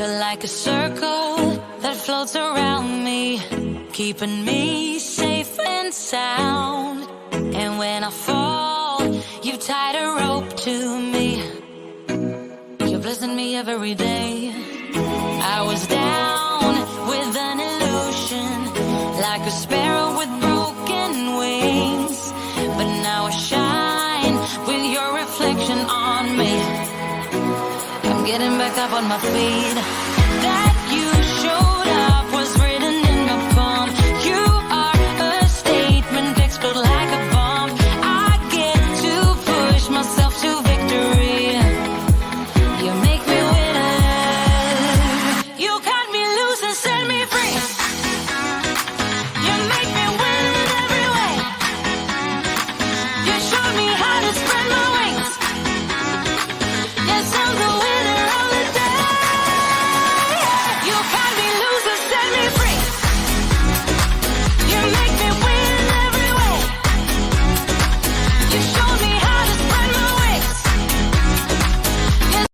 You're like a circle that floats around me, keeping me safe and sound. And when I fall, you tied a rope to me. You're blessing me every day. I was down with an illusion, like a sparrow with broken wings. But now I shine with your reflection on me. I'm getting back up on my feet. That you showed up was written in my palm. You are a statement, explode like a bomb. I get to push myself to victory. You make me winner. You cut me loose and set me free. You make me win in every way. You showed me how to spread my wings. Yes, I'm the winner of the day. You cut me loose and set me free. You make me win in every way. You showed me how to spread my wings. Yes.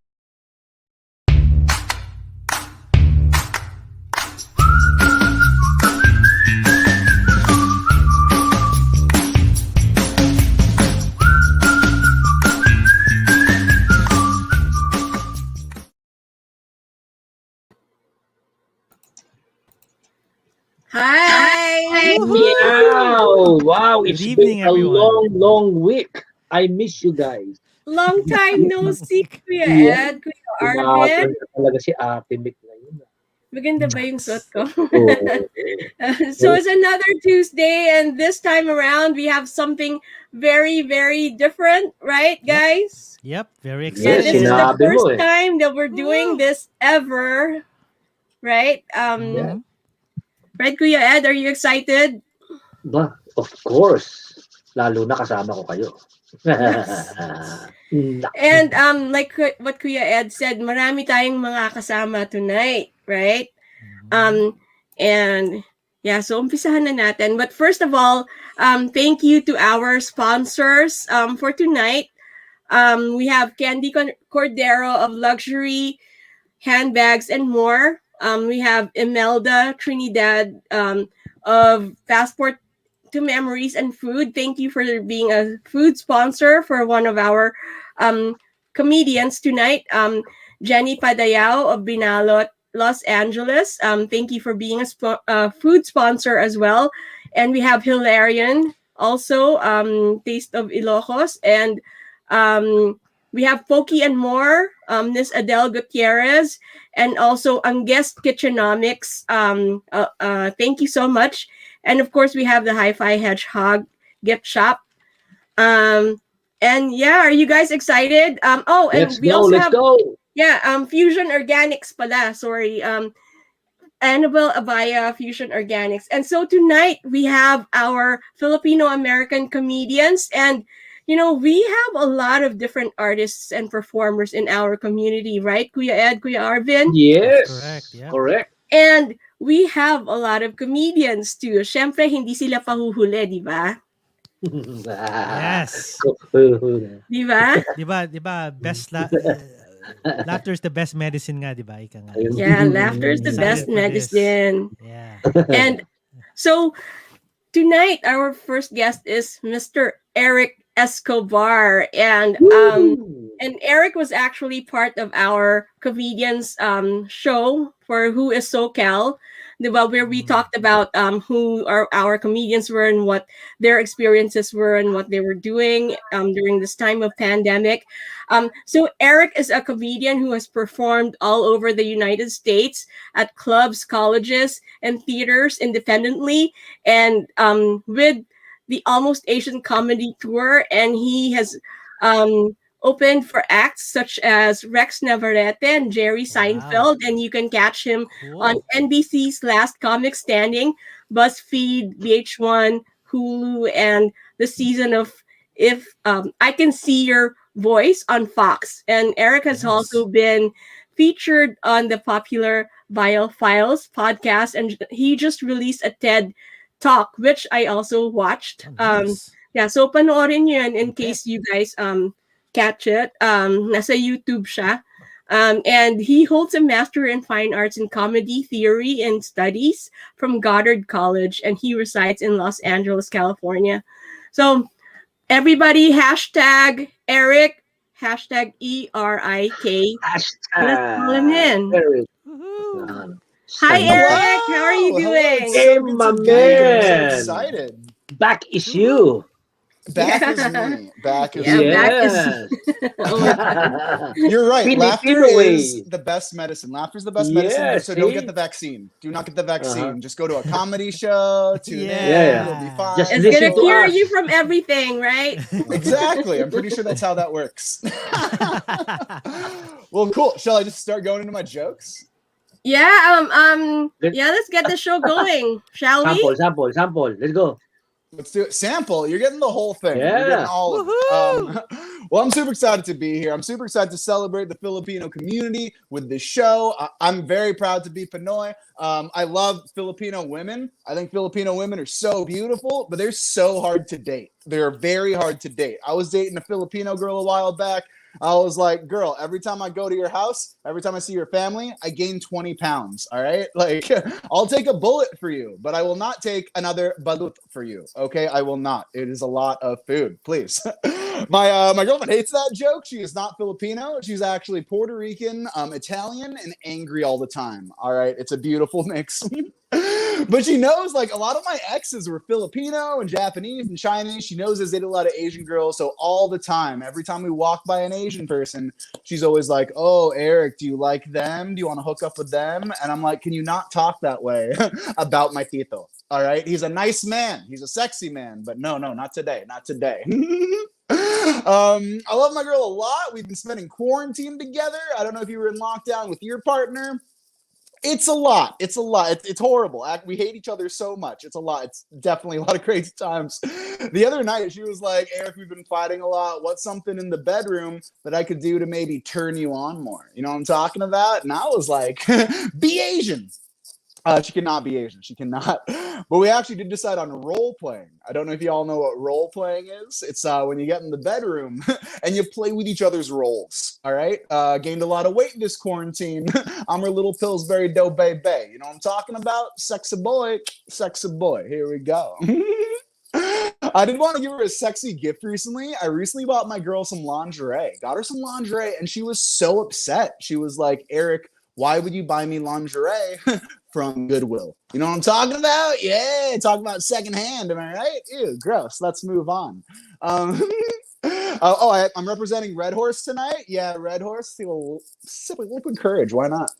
Hi! Meow! Wow, Good it's evening, been a everyone. long week. I miss you guys. Long time no see, Kuya Yeah. Ed, Kuya Arvin. Tumagal talaga si Ate Mick ngayon. Maganda ba yung suot ko? Oo. So it's another Tuesday, and this time around we have something very, very different, right, guys? Yep, very Yeah, Yes, this is excited. the sinabi mo first eh. time that we're doing this ever, right? Mhm. Right, Kuya Ed, are you excited? Ba, of course. Lalo na kasama ko kayo. Yes. And like what Kuya Ed said, marami tayong mga kasama tonight, right? And yeah, so umpisahan na natin. But first of all, thank you to our sponsors for tonight. We have Candy Cordero of Luxury Handbags and More. We have Imelda Trinidad of Passport to Memories and Food. Thank you for being a food sponsor for one of our comedians tonight. Jenny Padayao of Binalot, Los Angeles. Thank you for being a food sponsor as well. And we have Hilarion also, Taste of Ilocos. And we have Pokey and More, Miss Adele Gutierrez, and also Guest Kitchenomics. Thank you so much. And of course, we have the Hi-Fi Hedgehog gift shop. And yeah, are you guys excited? And Let's we go, also let's have go. Fusion Organics pala. Sorry. Annabelle Abaya, Fusion Organics. And so tonight we have our Filipino-American comedians, and we have a lot of different artists and performers in our community, right? Kuya Ed, Kuya Arvin? Yes. Correct, yeah. Correct. And we have a lot of comedians too. Syempre, hindi sila pahuhuli, di ba? Yes. Di ba? Diba, laughter is the best medicine nga, diba? Ika nga. Yeah, laughter is the best Excited for this. medicine. Yeah. And so tonight, our first guest is Mr. Erik Escobar, and Erik was actually part of our comedians show for Who is SoCal, where we talked about who our comedians were and what their experiences were and what they were doing during this time of pandemic. So Erik is a comedian who has performed all over the United States at clubs, colleges, and theaters independently, and with the Almost Asian Comedy Tour, and he has opened for acts such as Rex Navarrete and Jerry Seinfeld, and you can catch him on NBC's Last Comic Standing, Buzzfeed, VH1, Hulu, and the season of If I Can See Your Voice on Fox. And Erik has also been featured on the popular Viall Files podcast, and he just released a TED Talk, which I also watched. Yeah, so panoorin nyo yan in case you guys catch it. Nasa YouTube siya. And he holds a Master in Fine Arts in Comedy Theory and Studies from Goddard College, and he resides in Los Angeles, California. So everybody, hashtag Erik, hashtag ERIK. Let's call him Hashtag in. Eric. Woohoo. Hi, Send- Erik. How are you Hello, doing? it's Hey, so good my to be here. I'm so man. excited. Back issue. Back Yeah. is me. Back is Yeah, me. back is. Yes. Oh my God. You're right. Laughter Filipino is way. the best medicine. Laughter is the best medicine. Yes, So don't see? get the vaccine. Do not get the vaccine. Uh-huh. Just go to a comedy show. Tune Yeah. in. You'll be fine. Just It's listen gonna to cure us. you from everything, right? Exactly. I'm pretty sure that's how that works. Well, cool. Shall I just start going into my jokes? Yeah. Good. Yeah. Let's get the show going, shall we? Sample. Let's go. Let's do it. Sample. You're getting the whole thing. Yeah. You're getting all of it. Well, I'm super excited to be here. I'm super excited to celebrate the Filipino community with this show. I'm very proud to be Pinoy. I love Filipino women. I think Filipino women are so beautiful, but they're so hard to date. They're very hard to date. I was dating a Filipino girl a while back. I was like, girl, every time I go to your house, every time I see your family, I gain 20 pounds. All right. Like, I'll take a bullet for you, but I will not take another balut for you. Okay. I will not. It is a lot of food. Please. My girlfriend hates that joke. She is not Filipino. She's actually Puerto Rican, Italian, and angry all the time. All right. It's a beautiful mix. But she knows, like, a lot of my exes were Filipino and Japanese and Chinese. She knows there's a lot of Asian girls. So all the time, every time we walk by an Asian person, she's always like, oh, Erik, do you like them? Do you want to hook up with them? And I'm like, can you not talk that way about my tito? All right. He's a nice man. He's a sexy man. But no, not today. Not today. I love my girl a lot. We've been spending quarantine together. I don't know if you were in lockdown with your partner. It's a lot. It's horrible. We hate each other so much. It's a lot. It's definitely a lot of crazy times. The other night, she was like, Erik, we've been fighting a lot. What's something in the bedroom that I could do to maybe turn you on more? You know what I'm talking about? And I was like, be Asian. She cannot be Asian. She cannot. But we actually did decide on role playing. I don't know if you all know what role playing is. It's when you get in the bedroom and you play with each other's roles. All right. Gained a lot of weight this quarantine. I'm her little Pillsbury Dough Baby. You know what I'm talking about? Sexy boy. Sexy boy. Here we go. I did want to give her a sexy gift recently. I recently bought my girl some lingerie. Got her some lingerie and she was so upset. She was like, Erik, why would you buy me lingerie from Goodwill? You know what I'm talking about? Yeah, talking about secondhand. Am I right? Ew, gross. Let's move on. I'm representing Red Horse tonight. Yeah, Red Horse. See a little sip of liquid courage. Why not?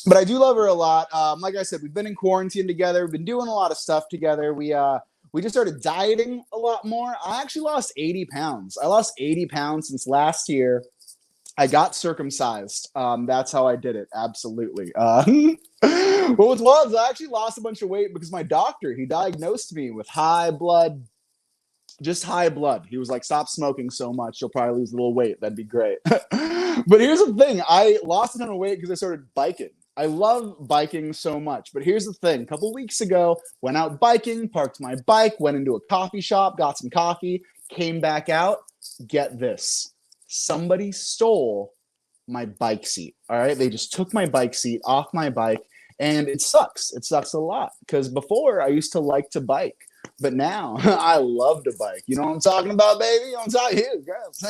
But I do love her a lot. Like I said, we've been in quarantine together. We've been doing a lot of stuff together. We just started dieting a lot more. I actually lost 80 pounds. I lost 80 pounds since last year. I got circumcised. That's how I did it. Absolutely. But what's wild is I actually lost a bunch of weight because my doctor, he diagnosed me with high blood. He was like, stop smoking so much. You'll probably lose a little weight. That'd be great. But here's the thing. I lost a ton of weight because I started biking. I love biking so much. But here's the thing. A couple weeks ago, went out biking, parked my bike, went into a coffee shop, got some coffee, came back out. Get this. Somebody stole my bike seat. All right. They just took my bike seat off my bike and it sucks. It sucks a lot because before I used to like to bike, but now I love to bike. You know what I'm talking about, baby? You know what I'm talking here, girls.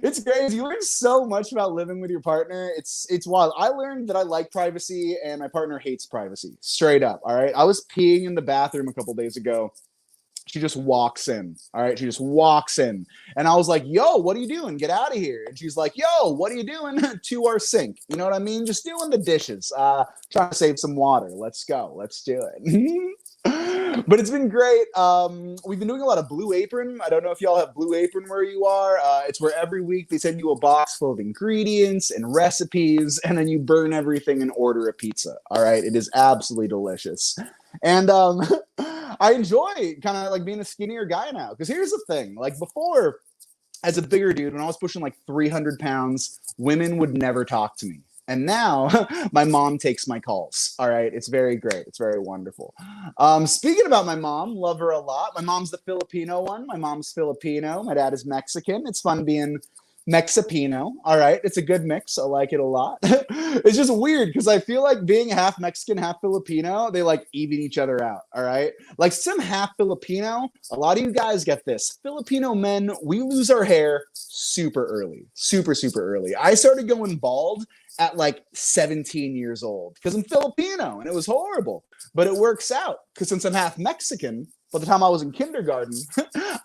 It's crazy. You learn so much about living with your partner. It's wild. I learned that I like privacy and my partner hates privacy. Straight up. All right. I was peeing in the bathroom a couple days ago. She just walks in. All right. She just walks in. And I was like, yo, what are you doing? Get out of here. And she's like, yo, what are you doing to our sink? You know what I mean? Just doing the dishes. Trying to save some water. Let's go. Let's do it. But it's been great. We've been doing a lot of Blue Apron. I don't know if y'all have Blue Apron where you are. It's where every week they send you a box full of ingredients and recipes, and then you burn everything and order a pizza. All right. It is absolutely delicious. And I enjoy kind of like being a skinnier guy now. Because here's the thing. Like before, as a bigger dude, when I was pushing like 300 pounds, women would never talk to me. And now my mom takes my calls. All right. It's very great. It's very wonderful. Speaking about my mom, love her a lot. My mom's the Filipino one. My mom's Filipino. My dad is Mexican. It's fun being Mexipino. All right. It's a good mix. I like it a lot. It's just weird because I feel like being half Mexican, half Filipino, they like even each other out. All right. Like some half Filipino, a lot of you guys get this. Filipino men, we lose our hair super early, super early. I started going bald at like 17 years old because I'm Filipino and it was horrible, but it works out because since I'm half Mexican, by the time I was in kindergarten,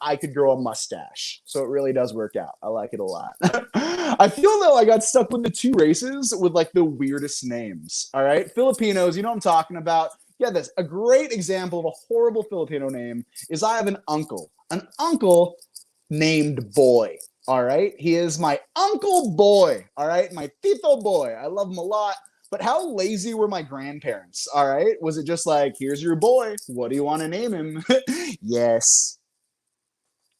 I could grow a mustache. So it really does work out. I like it a lot. I feel though I got stuck with the two races with like the weirdest names. All right. Filipinos, you know what I'm talking about. Yeah, this a great example of a horrible Filipino name is I have an uncle named Boy. All right. He is my Uncle Boy. All right. My Tito Boy. I love him a lot. But how lazy were my grandparents? All right. Was it just like, here's your boy. What do you want to name him? Yes.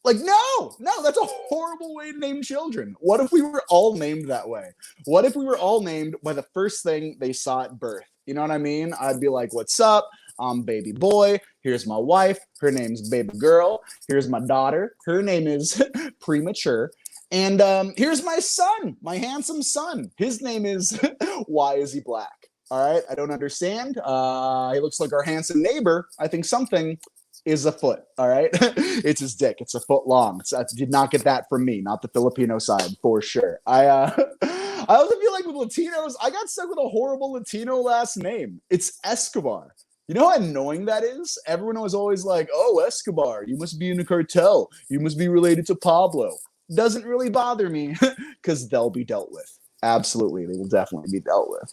Like, no, that's a horrible way to name children. What if we were all named that way? What if we were all named by the first thing they saw at birth? You know what I mean? I'd be like, what's up? I'm baby boy. Here's my wife. Her name's baby girl. Here's my daughter. Her name is premature. And here's my son, my handsome son. His name is, why is he black? All right, I don't understand. He looks like our handsome neighbor. I think something is afoot, all right? It's his dick. It's a foot long. I did not get that from me, not the Filipino side, for sure. I also feel like with Latinos, I got stuck with a horrible Latino last name. It's Escobar. You know how annoying that is? Everyone was always like, oh, Escobar, you must be in a cartel. You must be related to Pablo. Doesn't really bother me because they'll be dealt with. Absolutely, they will definitely be dealt with.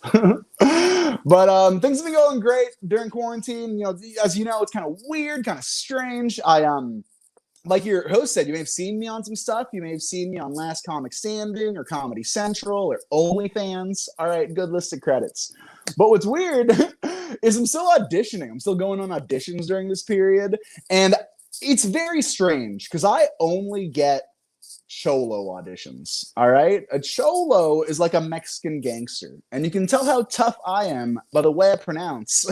But things have been going great during quarantine. You know, as you know, it's kind of weird, kind of strange. Like your host said, you may have seen me on some stuff. You may have seen me on Last Comic Standing or Comedy Central or OnlyFans. All right, good list of credits. But what's weird is I'm still auditioning. I'm still going on auditions during this period, and it's very strange because I only get cholo auditions. All right, a cholo is like a Mexican gangster, and you can tell how tough I am by the way I pronounce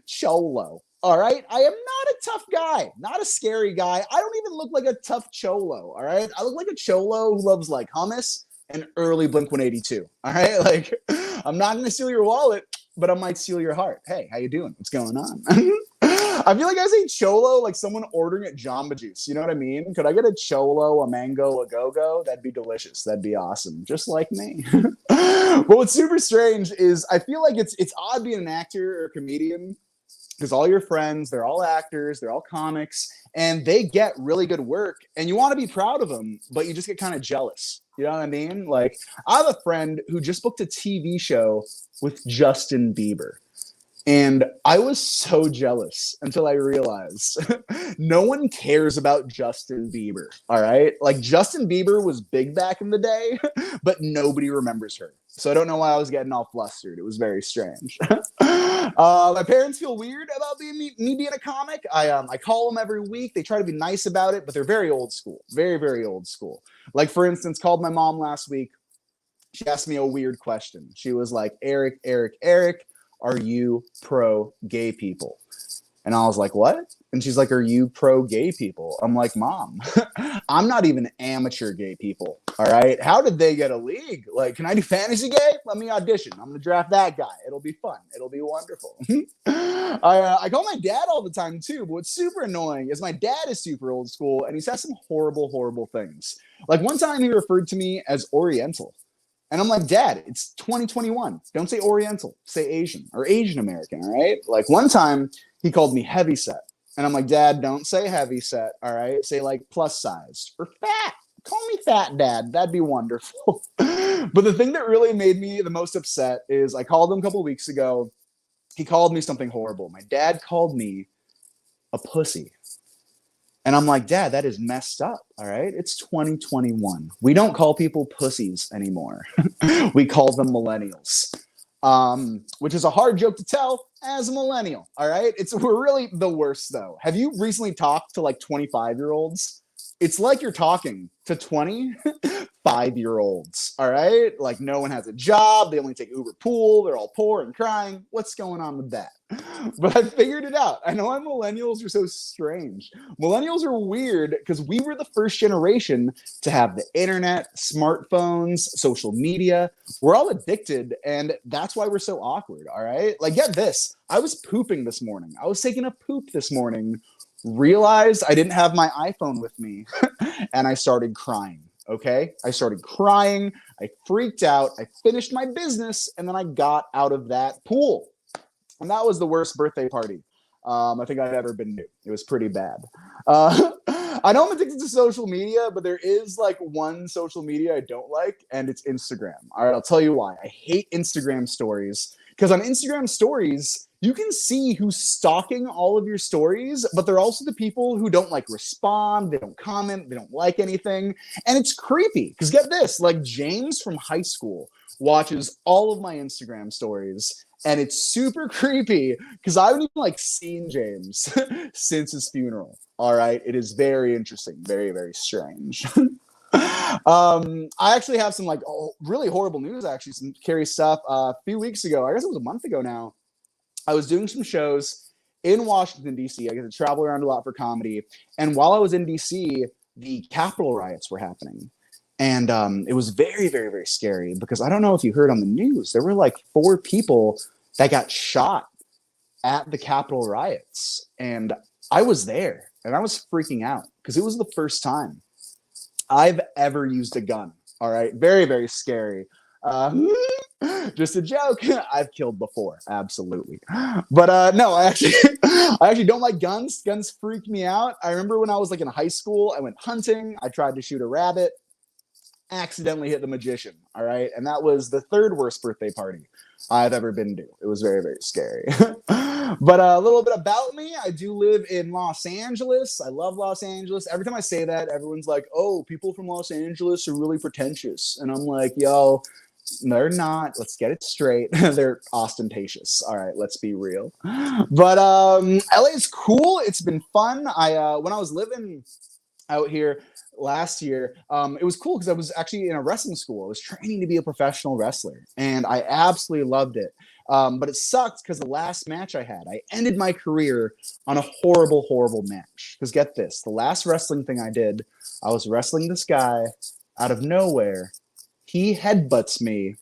cholo. All right, I am not a tough guy, not a scary guy. I don't even look like a tough cholo. All right, I look like a cholo who loves like hummus and early Blink-182. All right, like I'm not gonna steal your wallet, but I might steal your heart. Hey, how you doing? What's going on? I feel like I say cholo like someone ordering at Jamba Juice. You know what I mean? Could I get a cholo, a mango, a go-go? That'd be delicious. That'd be awesome. Just like me. But what's super strange is I feel like it's odd being an actor or a comedian because all your friends, they're all actors, they're all comics, and they get really good work, and you want to be proud of them, but you just get kind of jealous. You know what I mean? Like, I have a friend who just booked a TV show with Justin Bieber. And I was so jealous until I realized no one cares about Justin Bieber, all right? Like, Justin Bieber was big back in the day, but nobody remembers her. So I don't know why I was getting all flustered. It was very strange. My parents feel weird about me being a comic. I call them every week. They try to be nice about it, but they're very old school. Very, very old school. Like, for instance, called my mom last week. She asked me a weird question. She was like, Erik, are you pro gay people? And I was like, what? And she's like, are you pro gay people? I'm like, Mom, I'm not even amateur gay people. All right. How did they get a league? Like, can I do fantasy gay? Let me audition. I'm going to draft that guy. It'll be fun. It'll be wonderful. I call my dad all the time too. But what's super annoying is my dad is super old school and he says some horrible, horrible things. Like one time he referred to me as Oriental. And I'm like, Dad, it's 2021. Don't say Oriental, say Asian or Asian American, all right? Like one time he called me heavyset. And I'm like, Dad, don't say heavyset, all right? Say like plus sized or fat. Call me fat, Dad. That'd be wonderful. But the thing that really made me the most upset is I called him a couple of weeks ago. He called me something horrible. My dad called me a pussy. And I'm like, Dad, that is messed up, all right? It's 2021. We don't call people pussies anymore. We call them millennials, which is a hard joke to tell as a millennial, all right? We're really the worst, though. Have you recently talked to, like, 25-year-olds? it's like you're talking to 25-year-olds, all right? Like no one has a job. They only take Uber Pool. They're all poor and crying. What's going on with that? But I figured it out. I know why millennials are so strange. Millennials are weird because we were the first generation to have the internet, smartphones, social media. We're all addicted, and that's why we're so awkward, all right? Like, get this. I was pooping this morning. I was taking a poop this morning, realized I didn't have my iPhone with me, and I started crying. Okay, I started crying. I freaked out. I finished my business, and then I got out of that pool. And that was the worst birthday party I think I've ever been to. It was pretty bad. I know I'm addicted to social media, but there is like one social media I don't like, and it's Instagram. All right, I'll tell you why. I hate Instagram stories because on Instagram stories, you can see who's stalking all of your stories, but they're also the people who don't like respond, they don't comment, they don't like anything. And it's creepy because get this, like James from high school watches all of my Instagram stories, and it's super creepy because I haven't even like seen James since his funeral. All right, it is very interesting, very, very strange. I actually have some like really horrible news, actually, some scary stuff. A few weeks ago, I guess it was a month ago now, I was doing some shows in Washington, D.C. I get to travel around a lot for comedy. And while I was in D.C., the Capitol riots were happening. And it was very, very, very scary because I don't know if you heard on the news, there were like 4 people that got shot at the Capitol riots. And I was there and I was freaking out because it was the first time I've ever used a gun. All right. Very, very scary. Just a joke. I've killed before, absolutely. But no, I actually don't like guns. Guns freak me out. I remember when I was like in high school, I went hunting. I tried to shoot a rabbit, accidentally hit the magician. All right, and that was the 3rd worst birthday party I've ever been to. It was very, very scary. But a little bit about me. I do live in Los Angeles. I love Los Angeles. Every time I say that, everyone's like, "Oh, people from Los Angeles are really pretentious," and I'm like, "Yo." They're not. Let's get it straight. They're ostentatious. All right, let's be real. But LA is cool. It's been fun. When I was living out here last year, it was cool because I was actually in a wrestling school. I was training to be a professional wrestler, and I absolutely loved it. But it sucked because the last match I had, I ended my career on a horrible, horrible match. Because get this, the last wrestling thing I did, I was wrestling this guy out of nowhere. He headbutts me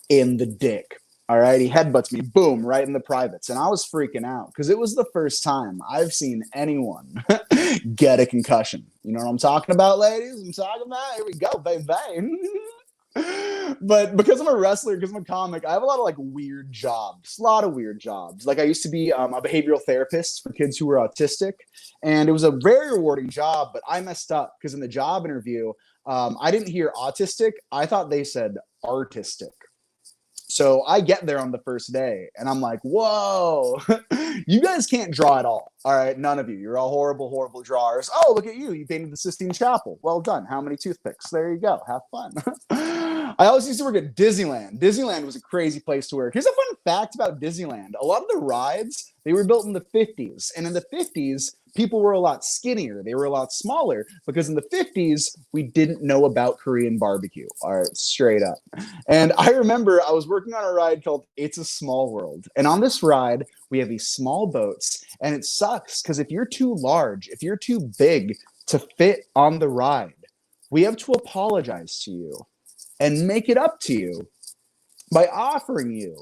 in the dick. All right, he headbutts me, boom, right in the privates. And I was freaking out because it was the first time I've seen anyone get a concussion. You know what I'm talking about, ladies? I'm talking about, here we go, baby. But because I'm a wrestler, because I'm a comic, I have a lot of like weird jobs, a lot of weird jobs. Like I used to be a behavioral therapist for kids who were autistic, and it was a very rewarding job, but I messed up because in the job interview, I didn't hear autistic. I thought they said artistic. So I get there on the first day and I'm like, whoa, you guys can't draw at all. All right, none of you. You're all horrible, horrible drawers. Oh, look at you. You painted the Sistine Chapel. Well done. How many toothpicks? There you go. Have fun. I always used to work at Disneyland. Disneyland was a crazy place to work. Here's a fun fact about Disneyland. A lot of the rides, they were built in the 50s. And in the 50s, people were a lot skinnier. They were a lot smaller because in the 50s, we didn't know about Korean barbecue. All right, straight up. And I remember I was working on a ride called It's a Small World. And on this ride, we have these small boats. And it sucks because if you're too large, if you're too big to fit on the ride, we have to apologize to you and make it up to you by offering you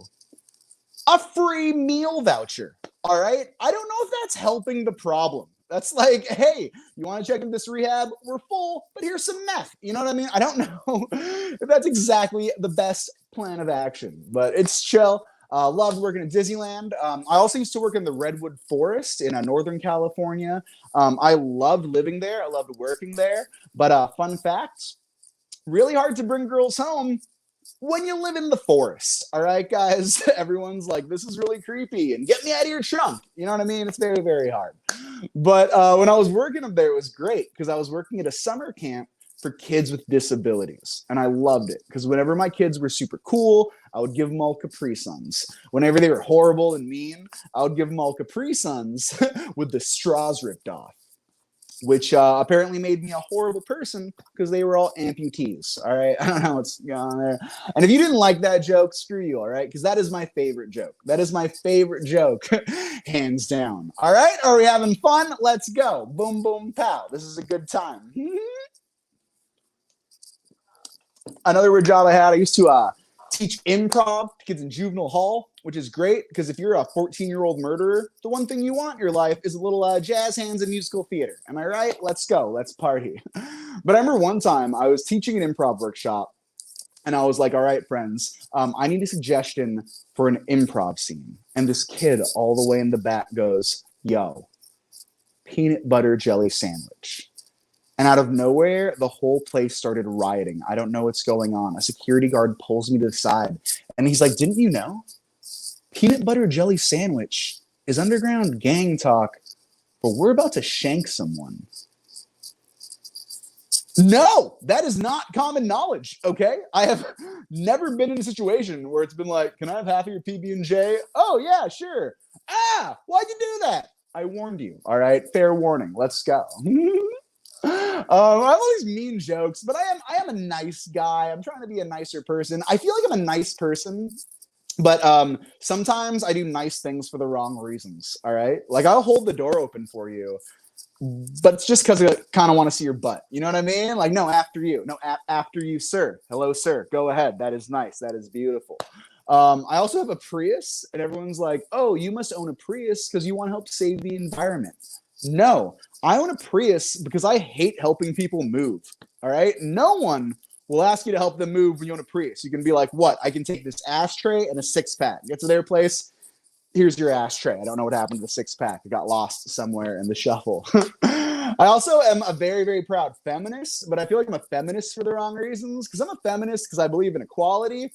a free meal voucher. All right. I don't know if that's helping the problem. That's like, hey, you want to check in this rehab? We're full, but here's some meth. You know what I mean? I don't know if that's exactly the best plan of action, but it's chill. Loved working at Disneyland. I also used to work in the Redwood Forest in Northern California. I loved living there. I loved working there. But fun fact, really hard to bring girls home when you live in the forest. All right, guys, everyone's like, this is really creepy and get me out of your trunk. You know what I mean? It's very, very hard. But when I was working up there, it was great because I was working at a summer camp for kids with disabilities. And I loved it because whenever my kids were super cool, I would give them all Capri Suns. Whenever they were horrible and mean, I would give them all Capri Suns with the straws ripped off. which apparently made me a horrible person because they were all amputees. All right. I don't know what's going on there. And if you didn't like that joke, screw you. All right. Because that is my favorite joke. That is my favorite joke, hands down. All right. Are we having fun? Let's go. Boom, boom, pow. This is a good time. Another weird job I had, I used to teach improv to kids in juvenile hall, which is great because if you're a 14-year-old murderer, the one thing you want in your life is a little jazz hands and musical theater. Am I right? Let's go. Let's party. But I remember one time I was teaching an improv workshop and I was like, all right, friends, I need a suggestion for an improv scene. And this kid all the way in the back goes, yo, peanut butter jelly sandwich. And out of nowhere, the whole place started rioting. I don't know what's going on. A security guard pulls me to the side. And he's like, didn't you know? Peanut butter jelly sandwich is underground gang talk, but we're about to shank someone. No, that is not common knowledge, okay? I have never been in a situation where it's been like, can I have half of your PB&J? Oh, yeah, sure. Ah, why'd you do that? I warned you, all right? Fair warning. Let's go. I have all these mean jokes, but I am a nice guy. I'm trying to be a nicer person. I feel like I'm a nice person, but sometimes I do nice things for the wrong reasons. All right, like I'll hold the door open for you, but it's just because I kind of want to see your butt. You know what I mean? Like, no, after you. No, after you, sir. Hello, sir. Go ahead. That is nice. That is beautiful. I also have a Prius, and everyone's like, oh, you must own a Prius because you want to help save the environment. No, I own a Prius because I hate helping people move. All right. No one will ask you to help them move when you own a Prius. You can be like, what? I can take this ashtray and a 6-pack. Get to their place. Here's your ashtray. I don't know what happened to the 6-pack. It got lost somewhere in the shuffle. I also am a very, very proud feminist, but I feel like I'm a feminist for the wrong reasons because I'm a feminist because I believe in equality,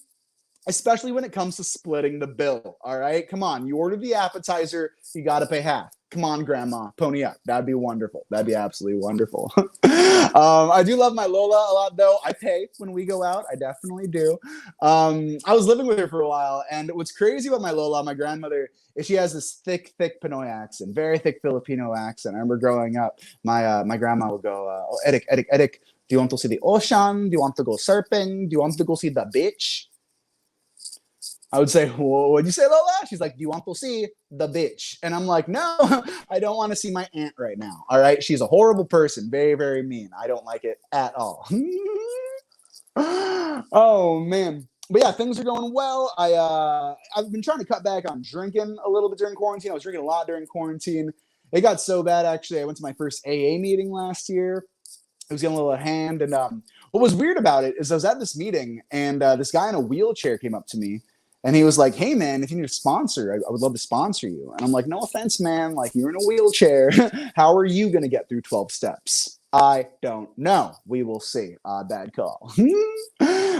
especially when it comes to splitting the bill. All right. Come on. You order the appetizer. You got to pay half. Come on, grandma, pony up. That'd be wonderful. That'd be absolutely wonderful. I do love my Lola a lot, though. I pay when we go out. I definitely do. I was living with her for a while, and what's crazy about my Lola, my grandmother, is she has this thick Pinoy accent, very thick Filipino accent. I remember growing up, my grandma would go, oh, Erik, do you want to see the ocean? Do you want to go surfing? Do you want to go see the beach? I would say, what'd you say, Lola? She's like, do you want to see the bitch? And I'm like, no, I don't want to see my aunt right now. All right. She's a horrible person. Very, very mean. I don't like it at all. Oh, man. But yeah, things are going well. I've been trying to cut back on drinking a little bit during quarantine. I was drinking a lot during quarantine. It got so bad, actually. I went to my first AA meeting last year. It was getting a little out of hand. And what was weird about it is I was at this meeting, and this guy in a wheelchair came up to me. And he was like, hey, man, if you need a sponsor, I would love to sponsor you. And I'm like, no offense, man. Like, you're in a wheelchair. How are you going to get through 12 steps? I don't know. We will see. Bad call.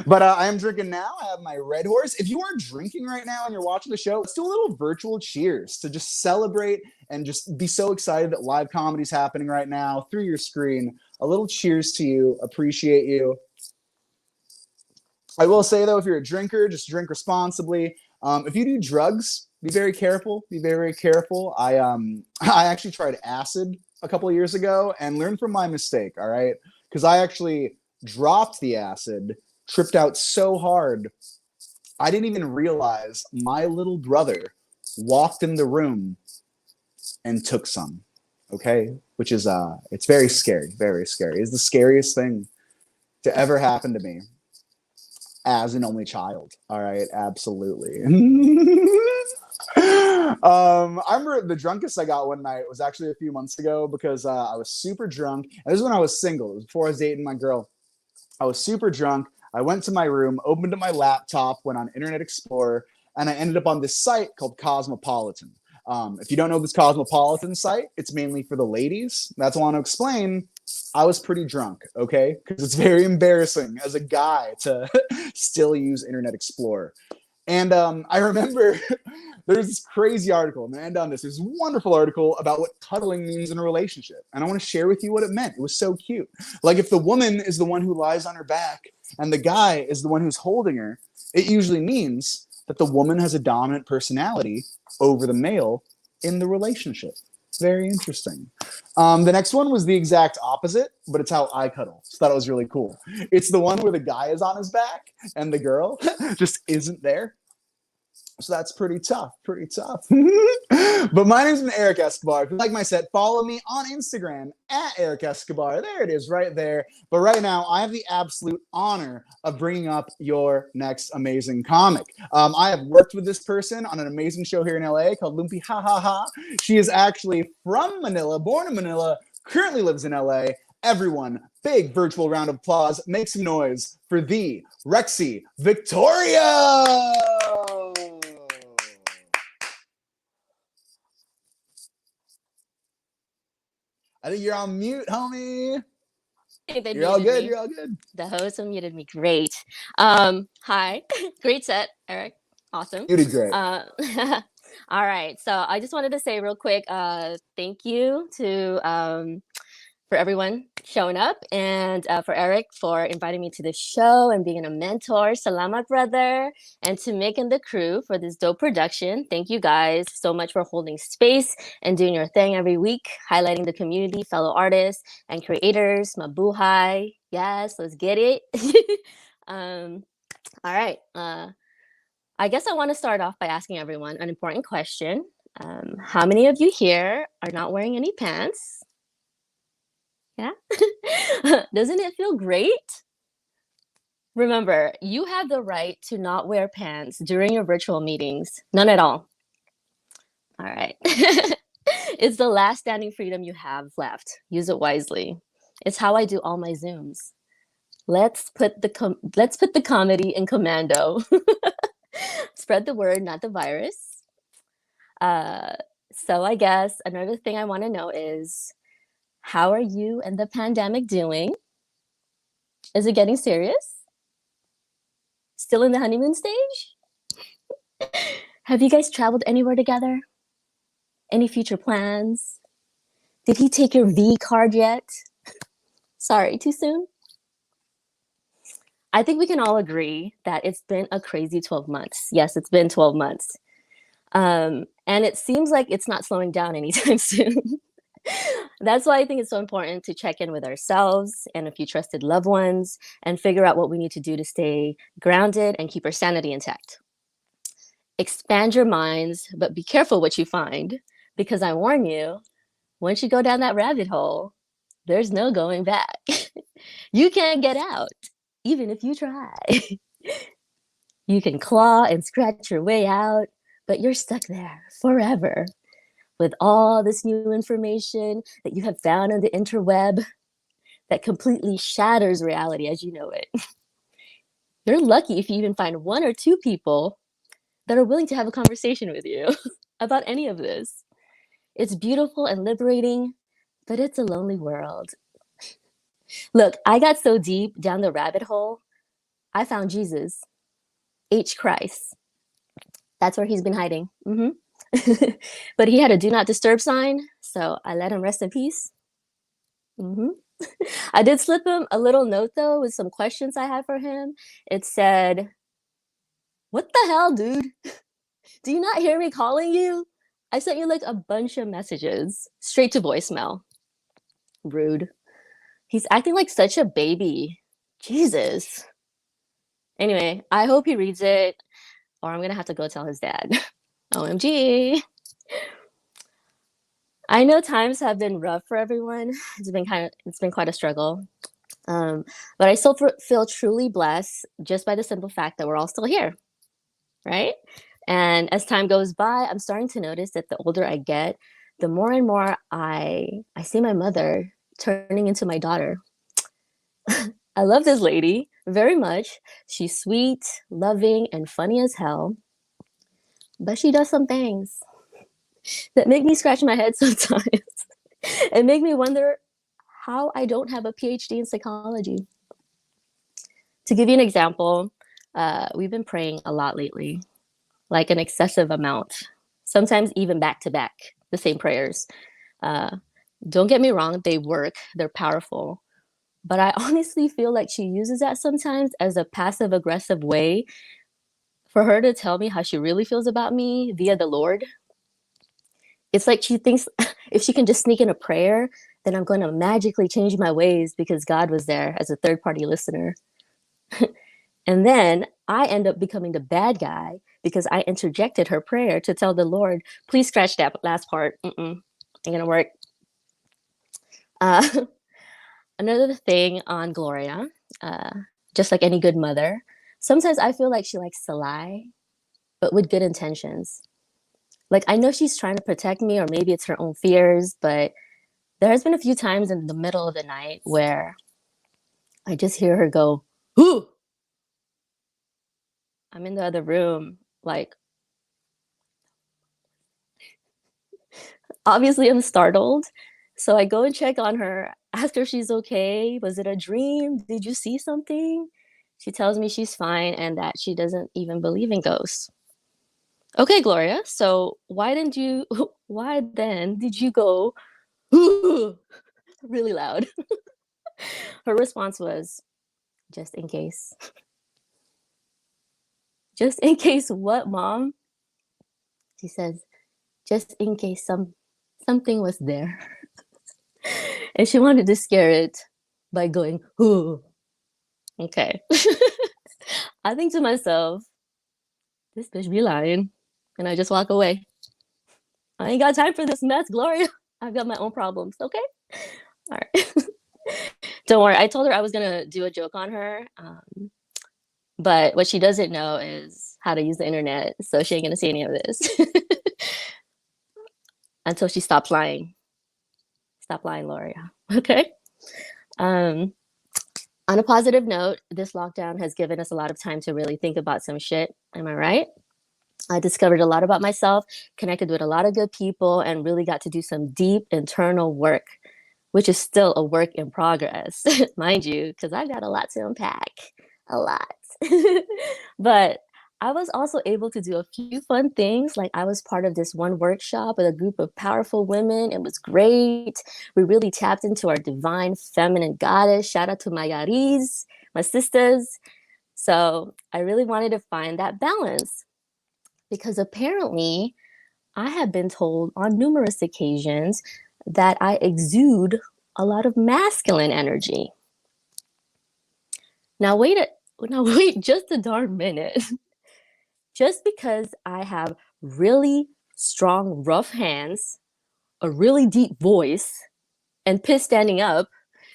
But I am drinking now. I have my Red Horse. If you are drinking right now and you're watching the show, let's do a little virtual cheers to just celebrate and just be so excited that live comedy is happening right now through your screen. A little cheers to you. Appreciate you. I will say, though, if you're a drinker, just drink responsibly. If you do drugs, be very careful. Be very, very careful. I actually tried acid a couple of years ago and learned from my mistake, all right? Because I actually dropped the acid, tripped out so hard, I didn't even realize my little brother walked in the room and took some, okay? Which is, it's very scary, very scary. It's the scariest thing to ever happen to me. As an only child. All right, absolutely. I remember the drunkest I got one night was actually a few months ago because I was super drunk. And this is when I was single. It was before I was dating my girl. I was super drunk. I went to my room, opened up my laptop, went on Internet Explorer, and I ended up on this site called Cosmopolitan. If you don't know this Cosmopolitan site, it's mainly for the ladies. That's what I want to explain. I was pretty drunk, okay? Because it's very embarrassing as a guy to still use Internet Explorer. And I remember there's this crazy article, and I end on this. There's a wonderful article about what cuddling means in a relationship. And I want to share with you what it meant. It was so cute. Like if the woman is the one who lies on her back and the guy is the one who's holding her, it usually means that the woman has a dominant personality over the male in the relationship. Very interesting. The next one was the exact opposite, but it's how I cuddle. So thought it was really cool. It's the one where the guy is on his back and the girl just isn't there. So that's pretty tough, But my name's been Erik Escobar. If you like my set, follow me on Instagram at Erik Escobar. There it is right there. But right now, I have the absolute honor of bringing up your next amazing comic. I have worked with this person on an amazing show here in LA called Lumpy Ha Ha Ha. She is actually from Manila, born in Manila, currently lives in LA. Everyone, big virtual round of applause. Make some noise for the Rexy Victorio. I think you're on mute, homie. You're all good. You're all good. The host unmuted me. Great. Hi. Great set, Erik. Awesome. You did great. All right. So I just wanted to say real quick, thank you to for everyone showing up, and for Erik for inviting me to the show and being a mentor. Salamat, brother. And to Mick and the crew for this dope production. Thank you guys so much for holding space and doing your thing every week, highlighting the community, fellow artists and creators. Mabuhay. Yes, let's get it. All right. I guess I want to start off by asking everyone an important question. How many of you here are not wearing any pants? Yeah. Doesn't it feel great? Remember, you have the right to not wear pants during your virtual meetings. None at all. All right. It's the last standing freedom you have left. Use it wisely. It's how I do all my Zooms. Let's put the comedy in commando. Spread the word, not the virus. So I guess another thing I want to know is, how are you and the pandemic doing? Is it getting serious? Still in the honeymoon stage? Have you guys traveled anywhere together? Any future plans? Did he take your V card yet? Sorry, too soon? I think we can all agree that it's been a crazy 12 months. Yes, it's been 12 months. And it seems like it's not slowing down anytime soon. That's why I think it's so important to check in with ourselves and a few trusted loved ones and figure out what we need to do to stay grounded and keep our sanity intact. Expand your minds, but be careful what you find, because I warn you, once you go down that rabbit hole, there's no going back. You can't get out, even if you try. You can claw and scratch your way out, but you're stuck there forever. With all this new information that you have found on the interweb that completely shatters reality as you know it. You're lucky if you even find one or two people that are willing to have a conversation with you about any of this. It's beautiful and liberating, but it's a lonely world. Look, I got so deep down the rabbit hole, I found Jesus, H. Christ. That's where he's been hiding. But he had a do not disturb sign, so I let him rest in peace. I did slip him a little note though with some questions I had for him. It said, "What the hell, dude? Do you not hear me calling you? I sent you like a bunch of messages straight to voicemail." Rude. He's acting like such a baby. Jesus. Anyway, I hope he reads it, or I'm gonna have to go tell his dad. OMG. I know times have been rough for everyone. It's been quite a struggle. But I still feel truly blessed just by the simple fact that we're all still here, right? And as time goes by, I'm starting to notice that the older I get, the more and more I see my mother turning into my daughter. I love this lady very much. She's sweet, loving, and funny as hell. But she does some things that make me scratch my head sometimes and make me wonder how I don't have a PhD in psychology. To give you an example, we've been praying a lot lately, like an excessive amount, sometimes even back to back, the same prayers. Don't get me wrong, they work, they're powerful. But I honestly feel like she uses that sometimes as a passive aggressive way for her to tell me how she really feels about me via the Lord. It's like she thinks if she can just sneak in a prayer, then I'm going to magically change my ways because God was there as a third party listener. And then I end up becoming the bad guy because I interjected her prayer to tell the Lord, please scratch that last part. Ain't gonna work. Another thing on Gloria, just like any good mother, sometimes I feel like she likes to lie, but with good intentions. Like, I know she's trying to protect me, or maybe it's her own fears, but there has been a few times in the middle of the night where I just hear her go, "Ooh!" I'm in the other room, like, obviously I'm startled. So I go and check on her, ask her if she's okay. Was it a dream? Did you see something? She tells me she's fine and that she doesn't even believe in ghosts. Okay, Gloria, so why then did you go really loud? Her response was, just in case. Just in case what, Mom? She says, just in case something was there. And she wanted to scare it by going, ooh. Okay. I think to myself, this bitch be lying. And I just walk away. I ain't got time for this mess, Gloria. I've got my own problems, okay? All right. Don't worry. I told her I was going to do a joke on her. But what she doesn't know is how to use the internet. So she ain't going to see any of this. Until she stops lying. Stop lying, Gloria. Okay? On a positive note, this lockdown has given us a lot of time to really think about some shit. Am I right? I discovered a lot about myself, connected with a lot of good people, and really got to do some deep internal work, which is still a work in progress, mind you, because I got a lot to unpack. A lot. But I was also able to do a few fun things. Like, I was part of this one workshop with a group of powerful women. It was great. We really tapped into our divine feminine goddess. Shout out to my yaris, my sisters. So I really wanted to find that balance because apparently I have been told on numerous occasions that I exude a lot of masculine energy. Now wait just a darn minute. Just because I have really strong, rough hands, a really deep voice, and piss standing up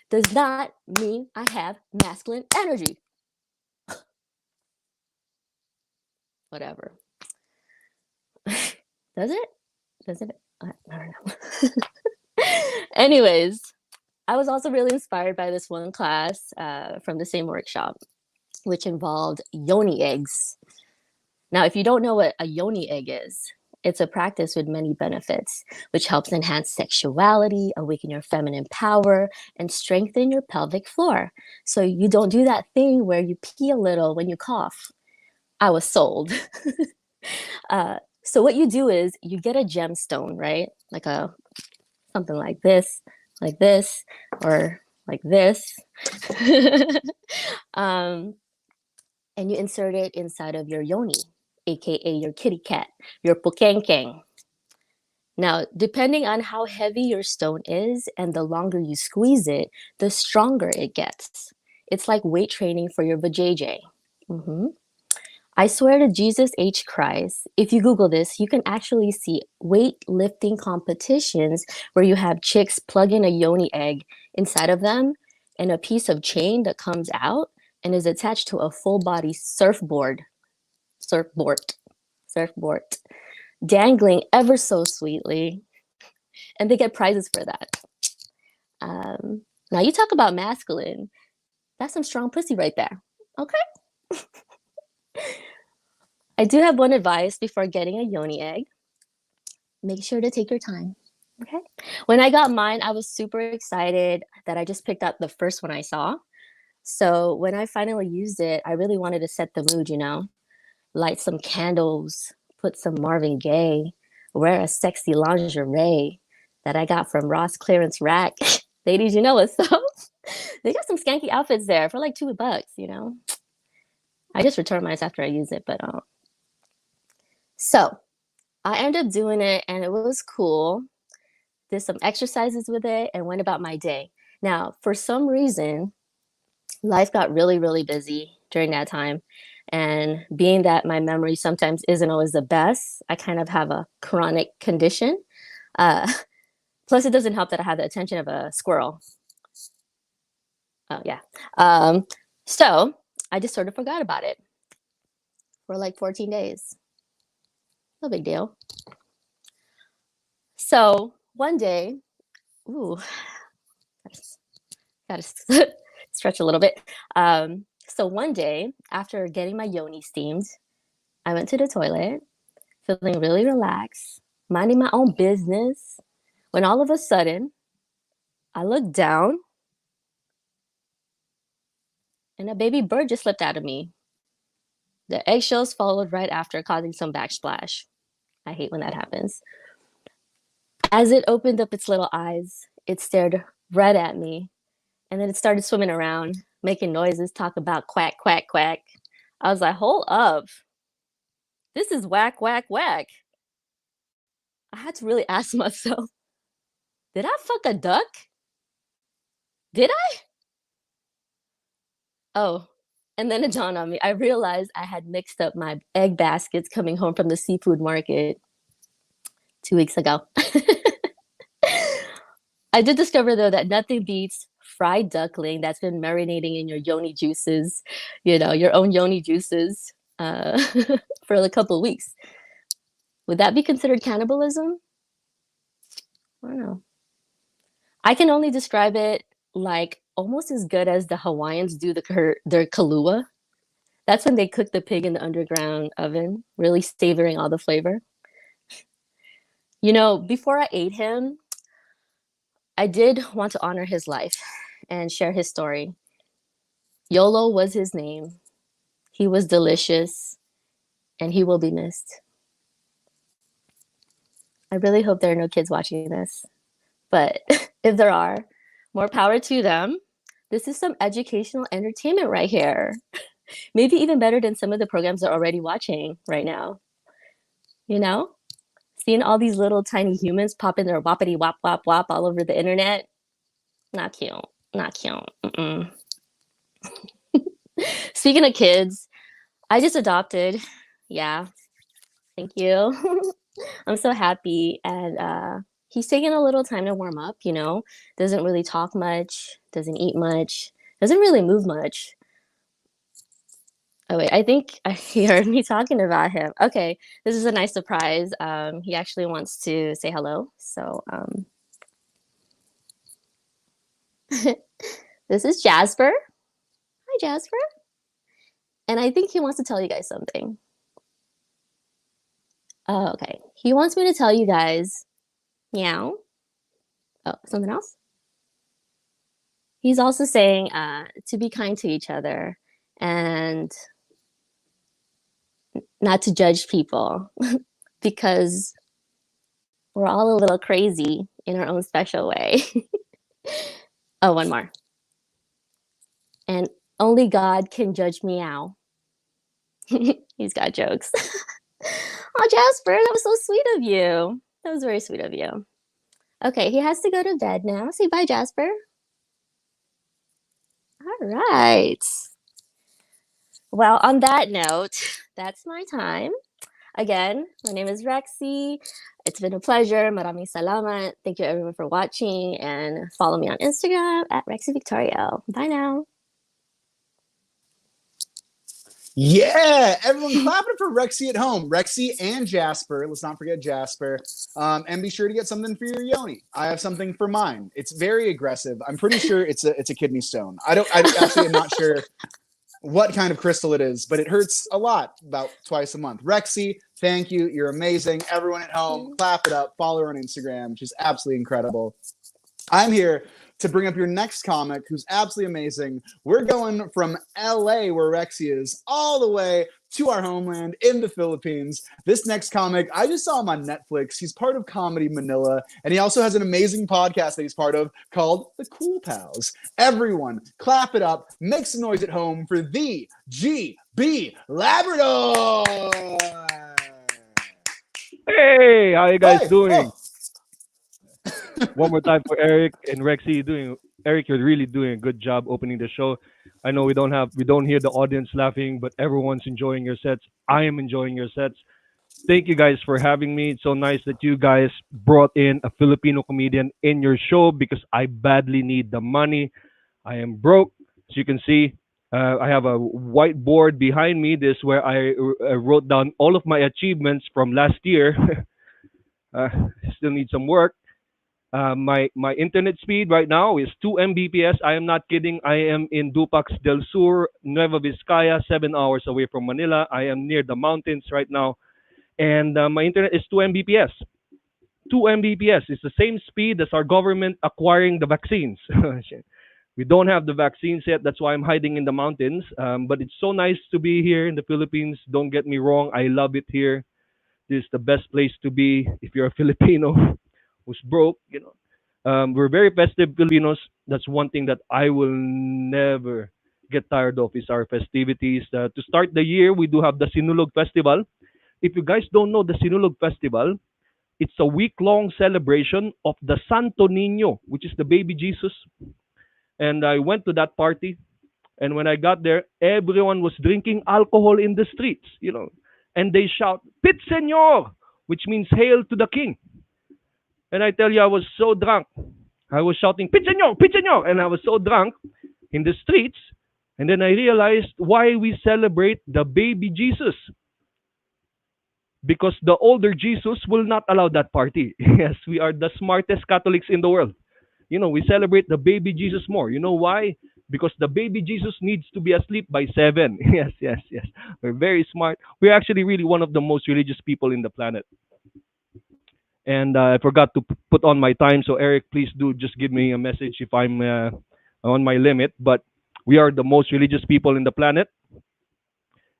does not mean I have masculine energy. Whatever. Does it? I don't know. Anyways, I was also really inspired by this one class from the same workshop, which involved yoni eggs. Now, if you don't know what a yoni egg is, it's a practice with many benefits, which helps enhance sexuality, awaken your feminine power, and strengthen your pelvic floor. So you don't do that thing where you pee a little when you cough. I was sold. So what you do is you get a gemstone, right? Like something like this, or like this. And you insert it inside of your yoni, aka your kitty cat, your pukenkeng. Now, depending on how heavy your stone is and the longer you squeeze it, the stronger it gets. It's like weight training for your vajayjay. I swear to Jesus H. Christ, if you Google this, you can actually see weightlifting competitions where you have chicks plug in a yoni egg inside of them and a piece of chain that comes out and is attached to a full body surfboard, dangling ever so sweetly. And they get prizes for that. Now you talk about masculine. That's some strong pussy right there. Okay. I do have one advice before getting a yoni egg. Make sure to take your time. Okay. When I got mine, I was super excited that I just picked up the first one I saw. So when I finally used it, I really wanted to set the mood, light some candles, put some Marvin Gaye, wear a sexy lingerie that I got from Ross Clearance Rack. Ladies, you know what's up. They got some skanky outfits there for like $2, I just returned mine after I used it, but So I ended up doing it and it was cool. Did some exercises with it and went about my day. Now, for some reason, life got really, really busy during that time. And being that my memory sometimes isn't always the best, I kind of have a chronic condition. Uh, plus, it doesn't help that I have the attention of a squirrel. Oh, yeah. So I just sort of forgot about it for like 14 days. No big deal. So one day, ooh, gotta stretch a little bit. So one day, after getting my yoni steamed, I went to the toilet, feeling really relaxed, minding my own business, when all of a sudden, I looked down, and a baby bird just slipped out of me. The eggshells followed right after, causing some backsplash. I hate when that happens. As it opened up its little eyes, it stared right at me, and then it started swimming around, making noises, talk about quack, quack, quack. I was like, hold up. This is whack, whack, whack. I had to really ask myself, did I fuck a duck? Did I? Oh, and then it dawned on me. I realized I had mixed up my egg baskets coming home from the seafood market 2 weeks ago. I did discover, though, that nothing beats fried duckling that's been marinating in your yoni juices, your own yoni juices for a couple of weeks. Would that be considered cannibalism? I don't know. I can only describe it like almost as good as the Hawaiians do their kalua. That's when they cook the pig in the underground oven, really savoring all the flavor. Before I ate him, I did want to honor his life and share his story. YOLO was his name. He was delicious, and he will be missed. I really hope there are no kids watching this, but if there are, more power to them. This is some educational entertainment right here. Maybe even better than some of the programs they're already watching right now. Seeing all these little tiny humans popping their whoppity wop wop wop all over the internet. Not cute. Not cute. Speaking of kids, I just adopted. Yeah. Thank you. I'm so happy. And he's taking a little time to warm up, doesn't really talk much, doesn't eat much, doesn't really move much. Oh, wait, I think he heard me talking about him. Okay, this is a nice surprise. He actually wants to say hello. So this is Jasper. Hi, Jasper. And I think he wants to tell you guys something. Oh, okay. He wants me to tell you guys, meow. Oh, something else? He's also saying to be kind to each other and not to judge people because we're all a little crazy in our own special way. Oh, one more. And only God can judge meow. He's got jokes. Oh, Jasper, that was so sweet of you. That was very sweet of you. Okay, he has to go to bed now. Say bye, Jasper. All right. Well, on that note, that's my time. Again, my name is Rexy. It's been a pleasure. Maraming salamat. Thank you, everyone, for watching. And follow me on Instagram at Rexy Victorio. Bye now. Yeah, everyone clapping for Rexy at home. Rexy and Jasper. Let's not forget Jasper. And be sure to get something for your yoni. I have something for mine. It's very aggressive. I'm pretty sure it's a kidney stone. I actually am not sure what kind of crystal it is, but it hurts a lot, about twice a month. Rexy, thank you. You're amazing. Everyone at home, clap it up. Follow her on Instagram. She's absolutely incredible. I'm here to bring up your next comic who's absolutely amazing. We're going from LA, where Rexy is, all the way to our homeland in the Philippines. This next comic, I just saw him on Netflix. He's part of Comedy Manila, and he also has an amazing podcast that he's part of called The Cool Pals. Everyone, clap it up, make some noise at home for the GB Labrador! Hey, how you guys Hey, doing? oh, One more time for Eric and Rexy. Doing Eric, you're really doing a good job opening the show. I know we don't hear the audience laughing, but everyone's enjoying your sets. I am enjoying your sets. Thank you guys for having me. It's so nice that you guys brought in a Filipino comedian in your show because I badly need the money. I am broke, as you can see. I have a whiteboard behind me. This where I wrote down all of my achievements from last year. Still need some work. My internet speed right now is 2 Mbps. I am not kidding. I am in Dupax del Sur, Nueva Vizcaya, 7 hours away from Manila. I am near the mountains right now, and my internet is 2 Mbps. 2 Mbps is the same speed as our government acquiring the vaccines. We don't have the vaccines yet. That's why I'm hiding in the mountains. But it's so nice to be here in the Philippines. Don't get me wrong. I love it here. This is the best place to be if you're a Filipino who's broke. We're very festive Filipinos. That's one thing that I will never get tired of is our festivities. To start the year, we do have the Sinulog Festival. If you guys don't know the Sinulog Festival, it's a week-long celebration of the Santo Niño, which is the baby Jesus. And I went to that party, and when I got there, everyone was drinking alcohol in the streets, and they shout, "Pit Senor," which means "Hail to the King." And I tell you, I was so drunk. I was shouting, "Pit Senor, Pit Senor," and I was so drunk in the streets. And then I realized why we celebrate the baby Jesus. Because the older Jesus will not allow that party. Yes, we are the smartest Catholics in the world. We celebrate the baby Jesus more. You know why? Because the baby Jesus needs to be asleep by 7. Yes, yes, yes. We're very smart. We're actually really one of the most religious people in the planet. And I forgot to put on my time. So, Eric, please do just give me a message if I'm on my limit. But we are the most religious people in the planet.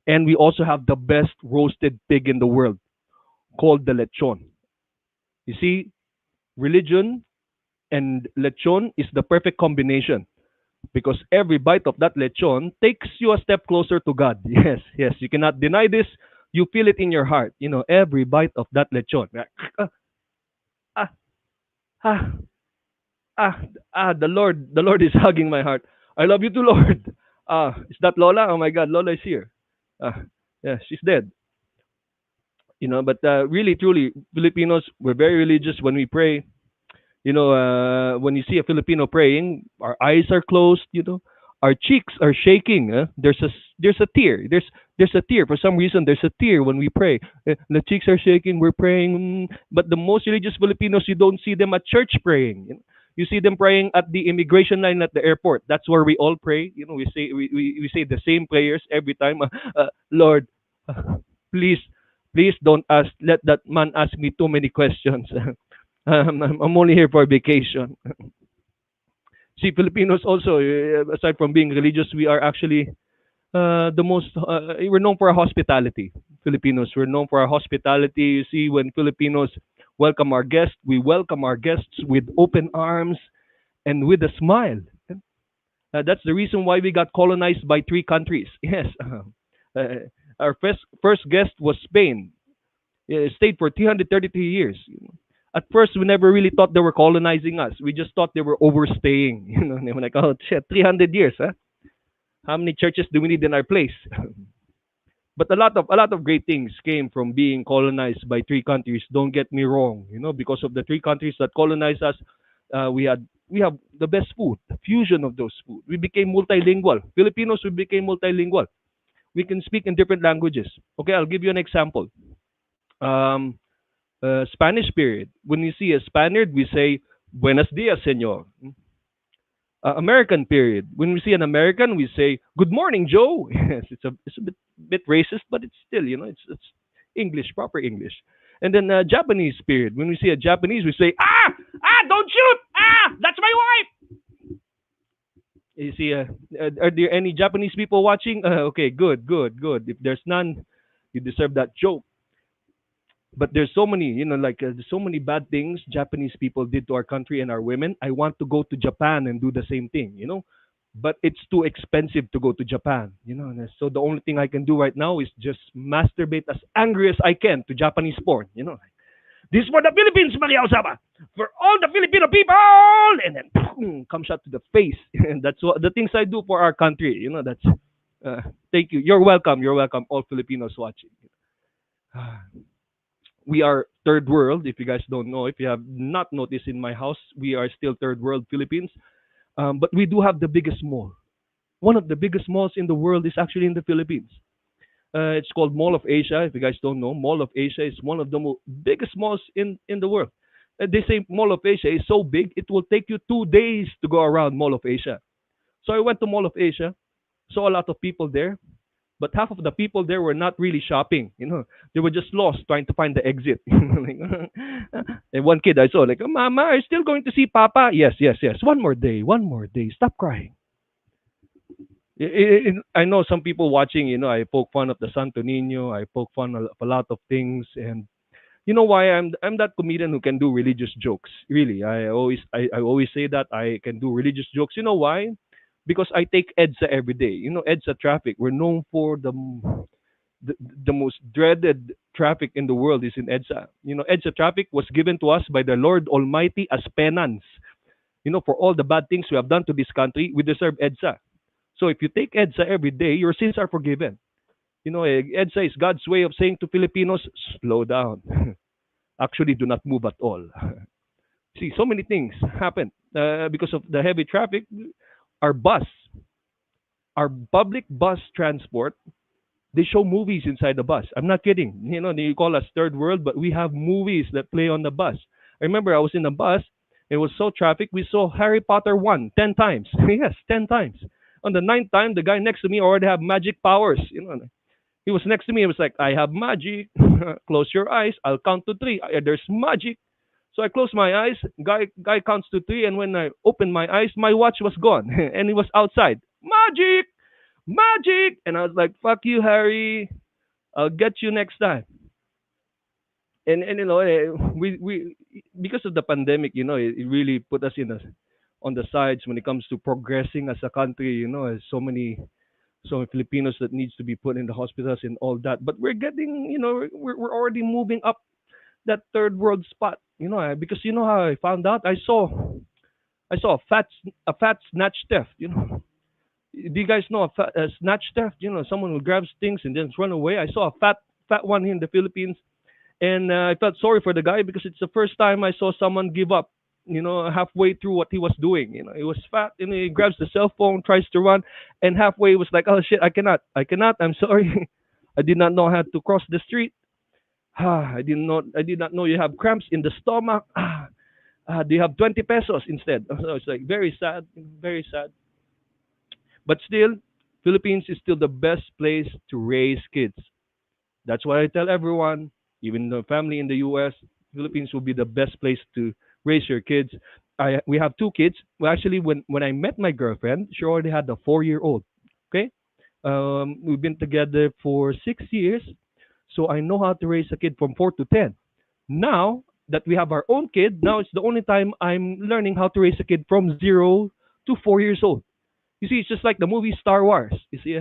And we also have the best roasted pig in the world called the lechon. You see, religion and lechon is the perfect combination because every bite of that lechon takes you a step closer to God. Yes, yes, you cannot deny this. You feel it in your heart. Every bite of that lechon. Ah, ah, the Lord is hugging my heart. I love you too, Lord. Is that Lola? Oh my God, Lola is here. Ah, yeah, she's dead. But really, truly, Filipinos, we're very religious when we pray. When you see a Filipino praying, our eyes are closed. Our cheeks are shaking. There's a tear. There's a tear for some reason. There's a tear when we pray. The cheeks are shaking. We're praying, but the most religious Filipinos, you don't see them at church praying. You see them praying at the immigration line at the airport. That's where we all pray. We say the same prayers every time. Lord, please, please don't let that man ask me too many questions. I'm only here for vacation. See, Filipinos also, aside from being religious, we are actually the most, we're known for our hospitality. Filipinos, we're known for our hospitality. You see, when Filipinos welcome our guests, we welcome our guests with open arms and with a smile. That's the reason why we got colonized by 3 countries. Yes. Our first guest was Spain. It stayed for 333 years. At first, we never really thought they were colonizing us. We just thought they were overstaying. They were like, oh, shit, 300 years, huh? How many churches do we need in our place? But a lot of great things came from being colonized by 3 countries. Don't get me wrong. Because of the 3 countries that colonized us, we have the best food, the fusion of those food. We became multilingual. Filipinos, we became multilingual. We can speak in different languages. Okay, I'll give you an example. Um, Spanish period. When you see a Spaniard, we say "Buenos dias, señor." American period. When we see an American, we say "Good morning, Joe." Yes, it's a bit racist, but it's still it's English, proper English. And then Japanese period. When we see a Japanese, we say don't shoot, that's my wife. You see, are there any Japanese people watching? Okay, good, good, good. If there's none, you deserve that joke. But there's so many, there's so many bad things Japanese people did to our country and our women. I want to go to Japan and do the same thing. but it's too expensive to go to Japan. And so the only thing I can do right now is just masturbate as angry as I can to Japanese porn. This is for the Philippines, Maria Osama, for all the Filipino people, and then comes out to the face. And that's what the things I do for our country. That's. Thank you. You're welcome. You're welcome, all Filipinos watching. We are third world. If you guys don't know, if you have not noticed in my house, we are still third world Philippines. But we do have the biggest mall. One of the biggest malls in the world is actually in the Philippines. It's called Mall of Asia. If you guys don't know, Mall of Asia is one of the biggest malls in the world. They say Mall of Asia is so big, it will take you 2 days to go around Mall of Asia. So I went to Mall of Asia, saw a lot of people there, but half of the people there were not really shopping. They were just lost trying to find the exit. And one kid I saw, like, Mama, are you still going to see Papa? Yes, yes, yes. One more day, one more day. Stop crying. I know some people watching, I poke fun of the Santo Nino. I poke fun of a lot of things. And you know why I'm that comedian who can do religious jokes. Really, I always say that I can do religious jokes. You know why? Because I take EDSA every day. EDSA traffic. We're known for the most dreaded traffic in the world is in EDSA. EDSA traffic was given to us by the Lord Almighty as penance. For all the bad things we have done to this country, we deserve EDSA. So if you take EDSA every day, your sins are forgiven. EDSA is God's way of saying to Filipinos, slow down. Actually, do not move at all. See, so many things happen because of the heavy traffic. Our public bus transport, they show movies inside the bus. I'm not kidding. They call us third world, but we have movies that play on the bus. I remember I was in the bus. It was so traffic. We saw Harry Potter 1 10 times. Yes, 10 times. On the 9th time, the guy next to me already had magic powers. He was next to me. He was like, I have magic. Close your eyes. I'll count to 3. There's magic. So I closed my eyes. Guy counts to 3, and when I opened my eyes, my watch was gone, and he was outside. Magic, magic, and I was like, "Fuck you, Harry. I'll get you next time." And we because of the pandemic, it really put us on the sides when it comes to progressing as a country. There's so many Filipinos that needs to be put in the hospitals and all that. But we're getting, we're already moving up that third world spot. Because how I found out? I saw a fat snatch theft. Do you guys know a snatch theft? Someone who grabs things and then run away. I saw a fat one here in the Philippines, and I felt sorry for the guy because it's the first time I saw someone give up. Halfway through what he was doing. He was fat, and he grabs the cell phone, tries to run, and halfway he was like, "Oh shit, I cannot. I'm sorry. I did not know how to cross the street. I did not know you have cramps in the stomach. Do you have 20 pesos instead?" So it's like very sad, very sad. But still, Philippines is still the best place to raise kids. That's why I tell everyone, even the family in the US, Philippines will be the best place to raise your kids. We have 2 kids. Well, actually, when I met my girlfriend, she already had a 4-year-old. Okay, we've been together for 6 years. So I know how to raise a kid from 4 to 10. Now that we have our own kid, now it's the only time I'm learning how to raise a kid from 0 to 4 years old. You see, it's just like the movie Star Wars. You see,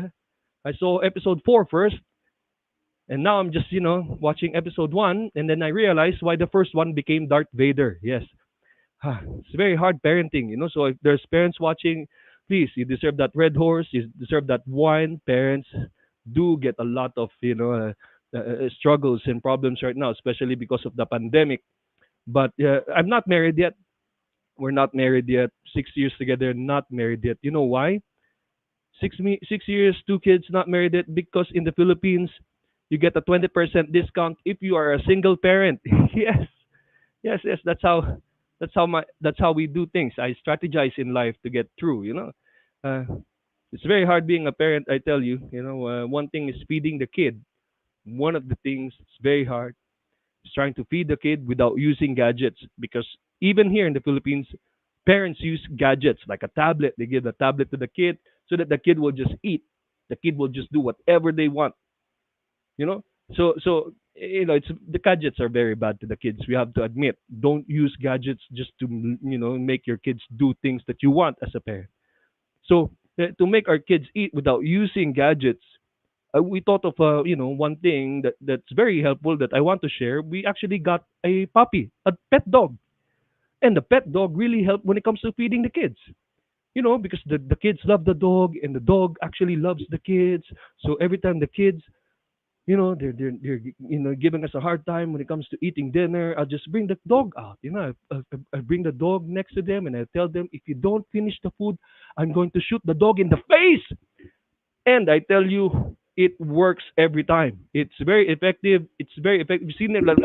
I saw episode 4 first, and now I'm just, watching episode 1, and then I realized why the first one became Darth Vader. Yes. It's very hard parenting, So if there's parents watching, please, you deserve that red horse, you deserve that wine. Parents do get a lot of, struggles and problems right now, especially because of the pandemic. But I'm not married yet. We're not married yet. 6 years together, not married yet. You know why? 6 years, 2 kids, not married yet. Because in the Philippines, you get a 20% discount if you are a single parent. Yes, yes, yes. That's how we do things. I strategize in life to get through. It's very hard being a parent. I tell you. One thing is feeding the kid. One of the things it's very hard is trying to feed the kid without using gadgets, because even here in the Philippines, parents use gadgets like a tablet. They give the tablet to the kid so that the kid will just eat. The kid will just do whatever they want. So it's the gadgets are very bad to the kids. We have to admit, don't use gadgets just to make your kids do things that you want as a parent. So to make our kids eat without using gadgets. We thought of one thing that's very helpful that I want to share. We actually got a puppy, a pet dog, and the pet dog really helped when it comes to feeding the kids. Because the kids love the dog, and the dog actually loves the kids. So every time the kids, they're giving us a hard time when it comes to eating dinner, I'll just bring the dog out. I bring the dog next to them, and I tell them, if you don't finish the food, I'm going to shoot the dog in the face. And I tell you, it works every time. It's very effective. It's very effective. You've seen it, like,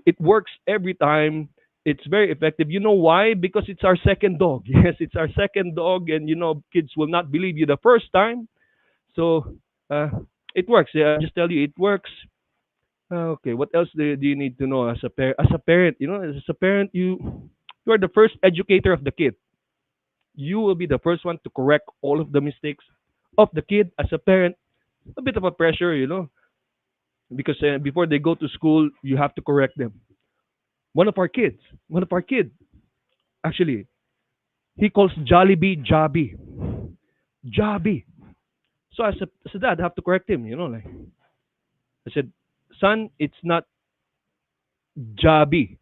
it works every time. It's very effective. You know why? Because it's our second dog. Yes, it's our second dog, and kids will not believe you the first time. So it works. Yeah, I just tell you, it works. Okay, what else do you need to know as a parent? As a parent, you are the first educator of the kid. You will be the first one to correct all of the mistakes of the kid. As a parent, a bit of a pressure, because before they go to school, you have to correct them. One of our kids, actually, he calls Jollibee Jobby. Jobby. So as a dad, I have to correct him, like, I said, son, it's not Jobby,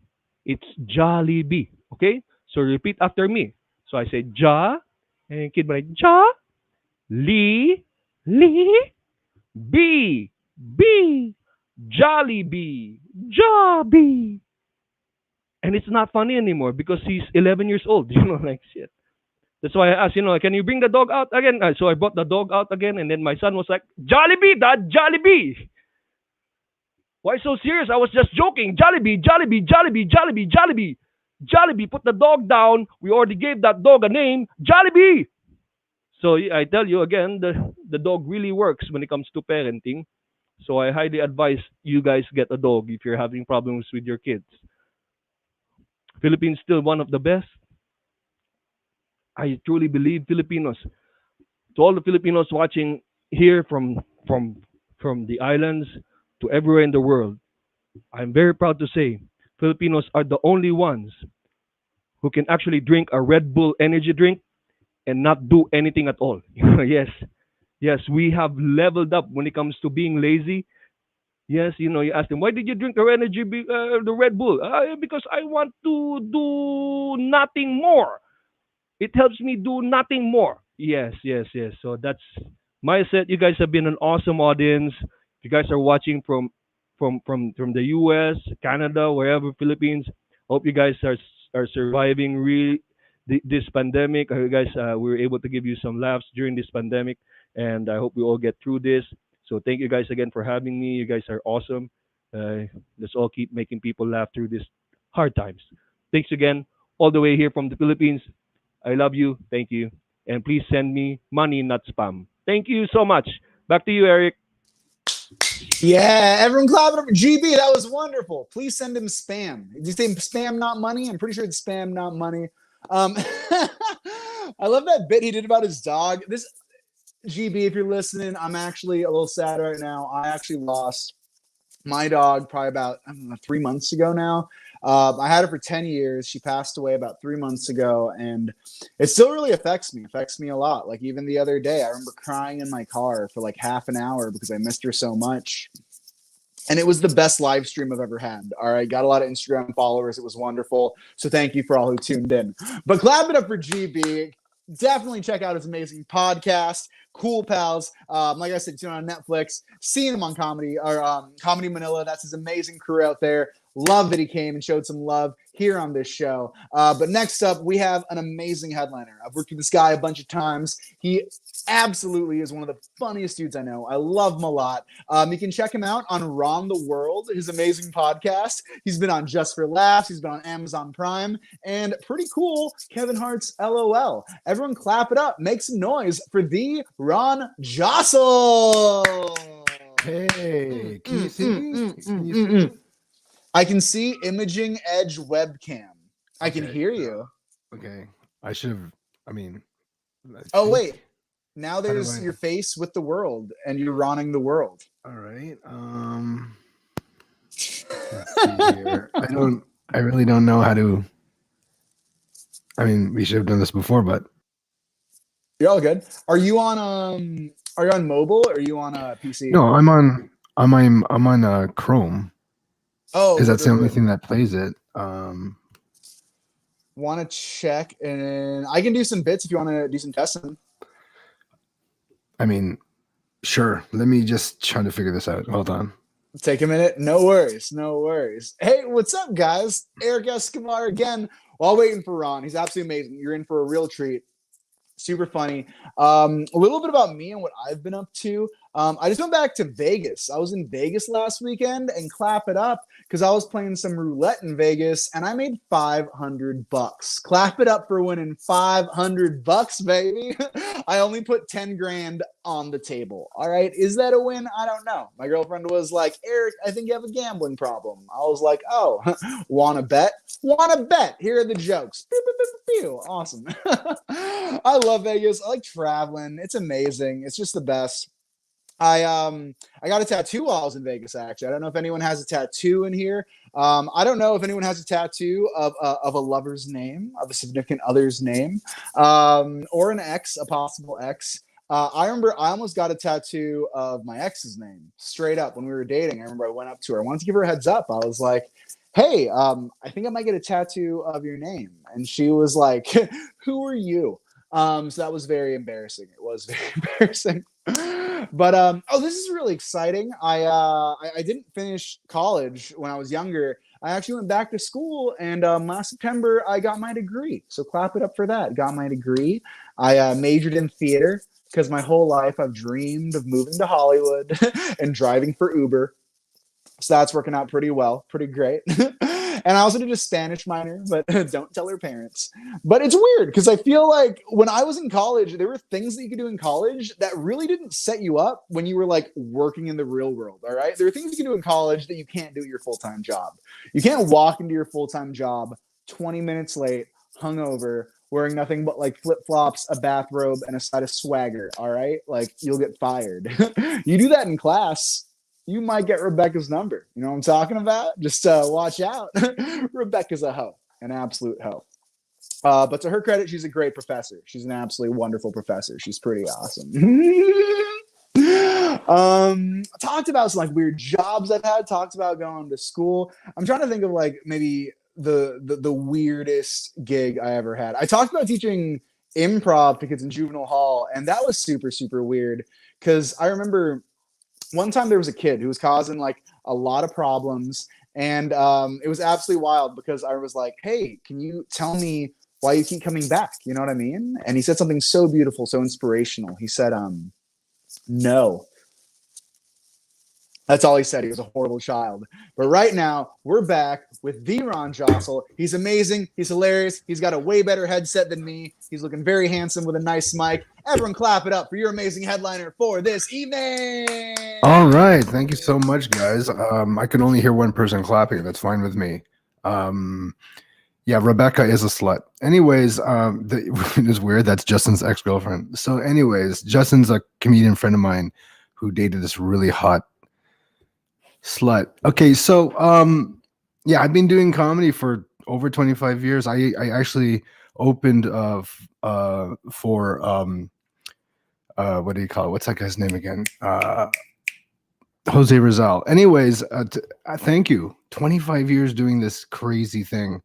it's Jollibee, okay? So repeat after me. So I say Ja, and kid will like Ja, Lee, B, Jollibee, Jobby. And it's not funny anymore because he's 11 years old, like shit. That's why I asked, can you bring the dog out again? So I brought the dog out again, and then my son was like, Jollibee, Dad, Jollibee. Why so serious? I was just joking. Jollibee, Jollibee, Jollibee, Jollibee, Jollibee. Jollibee, put the dog down. We already gave that dog a name, Jollibee. So I tell you again, the dog really works when it comes to parenting. So I highly advise you guys get a dog if you're having problems with your kids. Philippines still one of the best. I truly believe Filipinos. To all the Filipinos watching here from the islands to everywhere in the world, I'm very proud to say Filipinos are the only ones who can actually drink a Red Bull energy drink and not do anything at all. Yes, we have leveled up when it comes to being lazy. Yes, you ask them, why did you drink the Red Bull? Because I want to do nothing more. It helps me do nothing more. Yes. So that's my set. You guys have been an awesome audience. If you guys are watching from the US, Canada, wherever, Philippines, hope you guys are surviving this pandemic. I hope you guys we were able to give you some laughs during this pandemic, and I hope we all get through this. So thank you guys again for having me. You guys are awesome. Let's all keep making people laugh through these hard times. Thanks again, all the way here from the Philippines. I love you. Thank you. And please send me money, not spam. Thank you so much. Back to you, Eric. Yeah, everyone clap it up for GB. That was wonderful. Please send him spam. Did you say spam, not money? I'm pretty sure it's spam, not money. I love that bit he did about his dog. This GB, if you're listening, I'm actually a little sad right now. I actually lost my dog probably about 3 months ago now. I had her for 10 years. She passed away about 3 months ago, and it still really affects me a lot. Like even the other day, I remember crying in my car for like half an hour because I missed her so much. And it was the best live stream I've ever had. All right. Got a lot of Instagram followers. It was wonderful. So thank you for all who tuned in. But clap it up for GB. Definitely check out his amazing podcast, Cool Pals. Like I said, tune on Netflix. Seeing him on Comedy Manila. That's his amazing crew out there. Love that he came and showed some love here on this show. But next up, we have an amazing headliner. I've worked with this guy a bunch of times. He absolutely is one of the funniest dudes I know. I love him a lot. You can check him out on Ron the World, his amazing podcast. He's been on Just for Laughs. He's been on Amazon Prime. And pretty cool, Kevin Hart's LOL. Everyone clap it up. Make some noise for the Ron Josol. Hey, can you see? I can see Imaging Edge webcam. I can hear you. Okay. I should have, Oh, wait. Now there's your face with the world, and you're running the world. All right. Let's see here. I really don't know how to. We should have done this before, but You're all good. Are you on mobile or are you on a PC? No, I'm on Chrome Oh, because that's the only thing that plays it. Want to check, and I can do some bits if you want to do some testing. I mean, sure. Let me just try to figure this out. Hold on. Take a minute. No worries. No worries. Hey, what's up, guys? Erik Escobar again. While waiting for Ron, he's absolutely amazing. You're in for a real treat. Super funny. A little bit about me and what I've been up to. I just went back to Vegas. I was in Vegas last weekend, and clap it up because I was playing some roulette in Vegas and I made $500. Clap it up for winning $500, baby. I only put 10 grand on the table. All right. Is that a win? I don't know. My girlfriend was like, Erik, I think you have a gambling problem. I was like, oh, want to bet? Want to bet. Here are the jokes. Pew, pew, pew, pew, pew. Awesome. I love Vegas. I like traveling. It's amazing. It's just the best. I got a tattoo while I was in Vegas, actually. I don't know if anyone has a tattoo in here. I don't know if anyone has a tattoo of a lover's name, of a significant other's name, or an ex, a possible ex. I remember I almost got a tattoo of my ex's name, straight up, when we were dating. I remember I went up to her. I wanted to give her a heads up. I was like, hey, I think I might get a tattoo of your name. And she was like, who are you? So that was very embarrassing. It was very embarrassing. But oh, this is really exciting. I didn't finish college when I was younger. I actually went back to school, and last September I got my degree. So clap it up for that. Got my degree. I majored in theater because my whole life I've dreamed of moving to Hollywood and driving for Uber. So that's working out pretty well, pretty great. And I also did a Spanish minor, but don't tell her parents. But it's weird because I feel like when I was in college, there were things that you could do in college that really didn't set you up when you were like working in the real world. All right. There are things you can do in college that you can't do at your full-time job. You can't walk into your full-time job 20 minutes late, hungover, wearing nothing but like flip-flops, a bathrobe, and a side of swagger. All right. Like you'll get fired. You do that in class, you might get Rebecca's number. You know what I'm talking about? Just watch out. Rebecca's a hoe, an absolute hoe. But to her credit, she's a great professor. She's an absolutely wonderful professor. She's pretty awesome. Talked about some like weird jobs I've had. Talked about going to school. I'm trying to think of like maybe the weirdest gig I ever had. I talked about teaching improv to kids in juvenile hall, and that was super, super weird because I remember one time there was a kid who was causing like a lot of problems, and it was absolutely wild because I was like, hey, can you tell me why you keep coming back? You know what I mean? And he said something so beautiful, so inspirational. He said, no. That's all he said. He was a horrible child. But right now, we're back with the Ron Josol. He's amazing. He's hilarious. He's got a way better headset than me. He's looking very handsome with a nice mic. Everyone clap it up for your amazing headliner for this evening. All right. Thank you so much, guys. I can only hear one person clapping. That's fine with me. Yeah, Rebecca is a slut. Anyways, it is weird. That's Justin's ex-girlfriend. So anyways, Justin's a comedian friend of mine who dated this really hot slut. Okay, so yeah, I've been doing comedy for over 25 years. I actually opened for what do you call it? What's that guy's name again? Jose Rizal. Anyways, thank you. 25 years doing this crazy thing.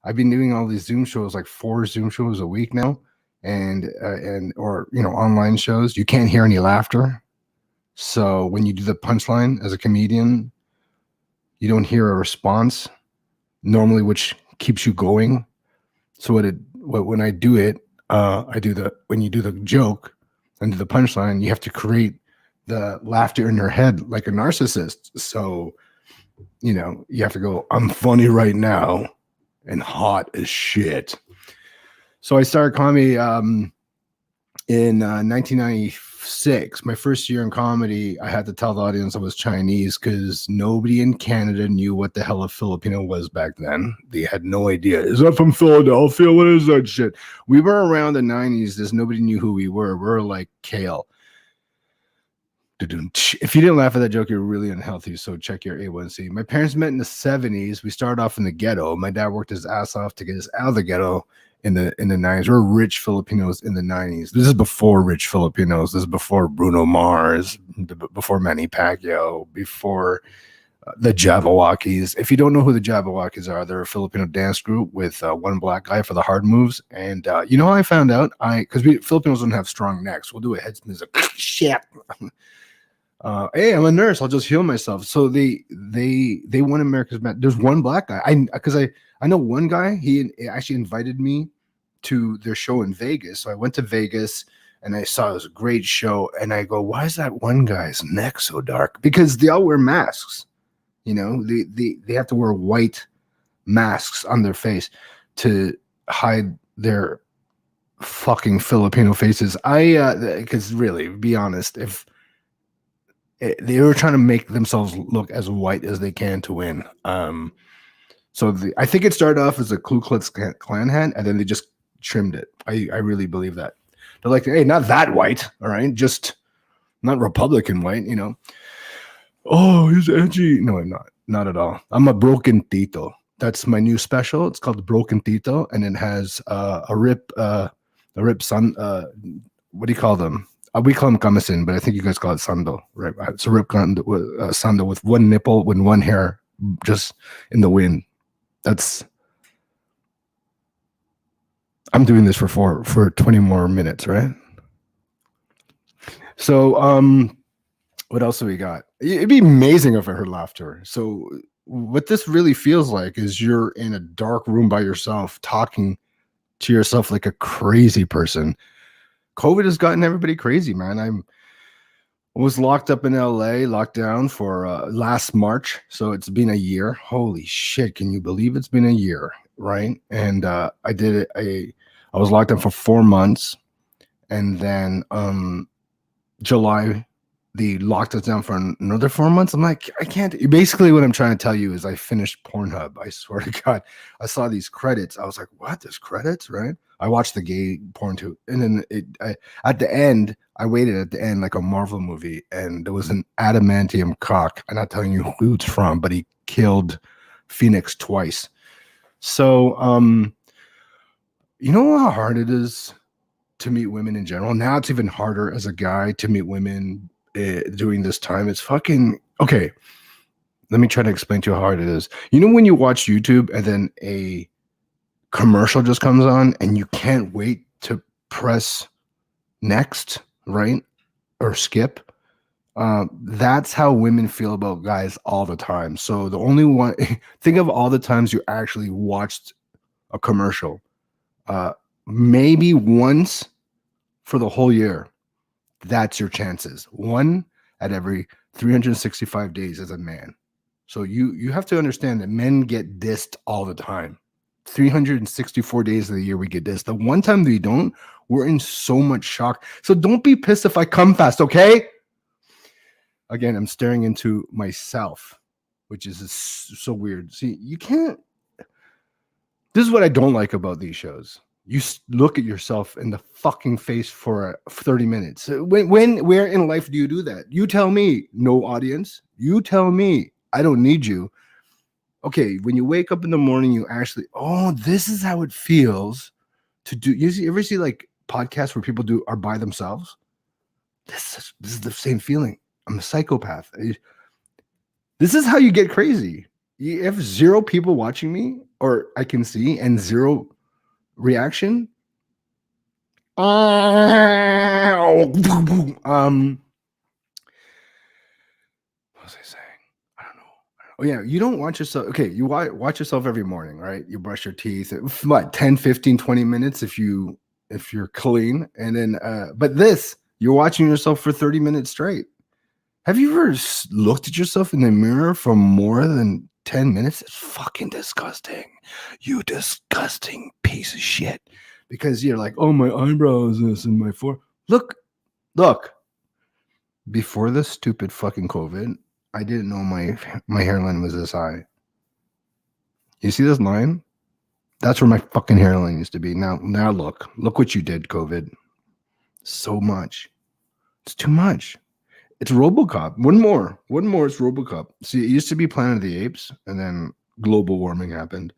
I've been doing all these Zoom shows, like 4 Zoom shows a week now, and or you know, online shows. You can't hear any laughter. So when you do the punchline as a comedian, you don't hear a response normally, which keeps you going. So when I do it, when you do the joke and do the punchline, you have to create the laughter in your head like a narcissist. So, you know, you have to go, I'm funny right now and hot as shit. So I started comedy in 1996. My first year in comedy, I had to tell the audience I was Chinese because nobody in Canada knew what the hell a Filipino was back then. They had no idea. Is that from Philadelphia? What is that shit? We were around the 90s. There's nobody knew who we were. We're like kale. If you didn't laugh at that joke, you're really unhealthy. So check your A1C. My parents met in the 70s. We started off in the ghetto. My dad worked his ass off to get us out of the ghetto in the 90s. We're rich Filipinos in the 90s. This is before rich Filipinos. This is before Bruno Mars, before Manny Pacquiao, before the Jabberwockies. If you don't know who the Jabberwockies are, they're a Filipino dance group with one black guy for the hard moves. And you know how I found out? Because Filipinos don't have strong necks. We'll do a head spin. Like, shit. Hey, I'm a nurse. I'll just heal myself. So they won America's Best. There's one black guy. I know one guy. He actually invited me to their show in Vegas. So I went to Vegas and I saw this great show. And I go, why is that one guy's neck so dark? Because they all wear masks. You know, they have to wear white masks on their face to hide their fucking Filipino faces. Because really, be honest, if they were trying to make themselves look as white as they can to win. So I think it started off as a Ku Klux Klan hat, and then they just trimmed it. I really believe that. They're like, hey, not that white, all right? Just not Republican white, you know. Oh, he's edgy. No, I'm not. Not at all. I'm a broken tito. That's my new special. It's called Broken Tito, and it has a rip sun. What do you call them? We call them kamasin, but I think you guys call it sando, right? It's a rip sando with one nipple, with one hair, just in the wind. I'm doing this for 20 more minutes, right? So, what else do we got? It'd be amazing if I heard laughter. So what this really feels like is you're in a dark room by yourself, talking to yourself like a crazy person. COVID has gotten everybody crazy, man. I was locked up in LA, locked down for last March. So it's been a year. Holy shit. Can you believe it's been a year? Right. And I did it. I was locked down for 4 months. And then July, they locked us down for another 4 months. I'm like, I can't. Basically, what I'm trying to tell you is I finished Pornhub. I swear to God. I saw these credits. I was like, what? There's credits, right? I watched the gay porn too. And then at the end, I waited at the end like a Marvel movie. And there was an adamantium cock. I'm not telling you who it's from, but he killed Phoenix twice. So, you know how hard it is to meet women in general? Now it's even harder as a guy to meet women during this time. It's fucking okay. Let me try to explain to you how hard it is. You know when you watch YouTube and then a commercial just comes on and you can't wait to press next, right? Or skip. That's how women feel about guys all the time. So the only one, think of all the times you actually watched a commercial. Maybe once for the whole year. That's your chances. One at every 365 days as a man. So you have to understand that men get dissed all the time. 364 days of the year we get dissed. The one time we don't, we're in so much shock. So don't be pissed if I come fast, okay? Again, I'm staring into myself, which is so weird. See, you can't. This is what I don't like about these shows. You look at yourself in the fucking face for 30 minutes. Where in life do you do that? You tell me, no audience. You tell me. I don't need you. Okay, when you wake up in the morning, you actually, this is how it feels to do. You ever see like podcasts where people are by themselves? This is the same feeling. I'm a psychopath. This is how you get crazy. You have 0 people watching me, or I can see, and 0 reaction. What was I saying? I don't know. Oh yeah, you don't watch yourself. Okay, you watch yourself every morning, right? You brush your teeth. What, 10, 15, 20 minutes if you're clean. And then but you're watching yourself for 30 minutes straight. Have you ever looked at yourself in the mirror for more than 10 minutes? It's fucking disgusting. You disgusting piece of shit. Because you're like, oh, my eyebrows this and my forehead. Look. Before this stupid fucking COVID, I didn't know my hairline was this high. You see this line? That's where my fucking hairline used to be. Now look what you did, COVID. So much. It's too much. It's RoboCop. One more. It's RoboCop. See, it used to be Planet of the Apes, and then global warming happened.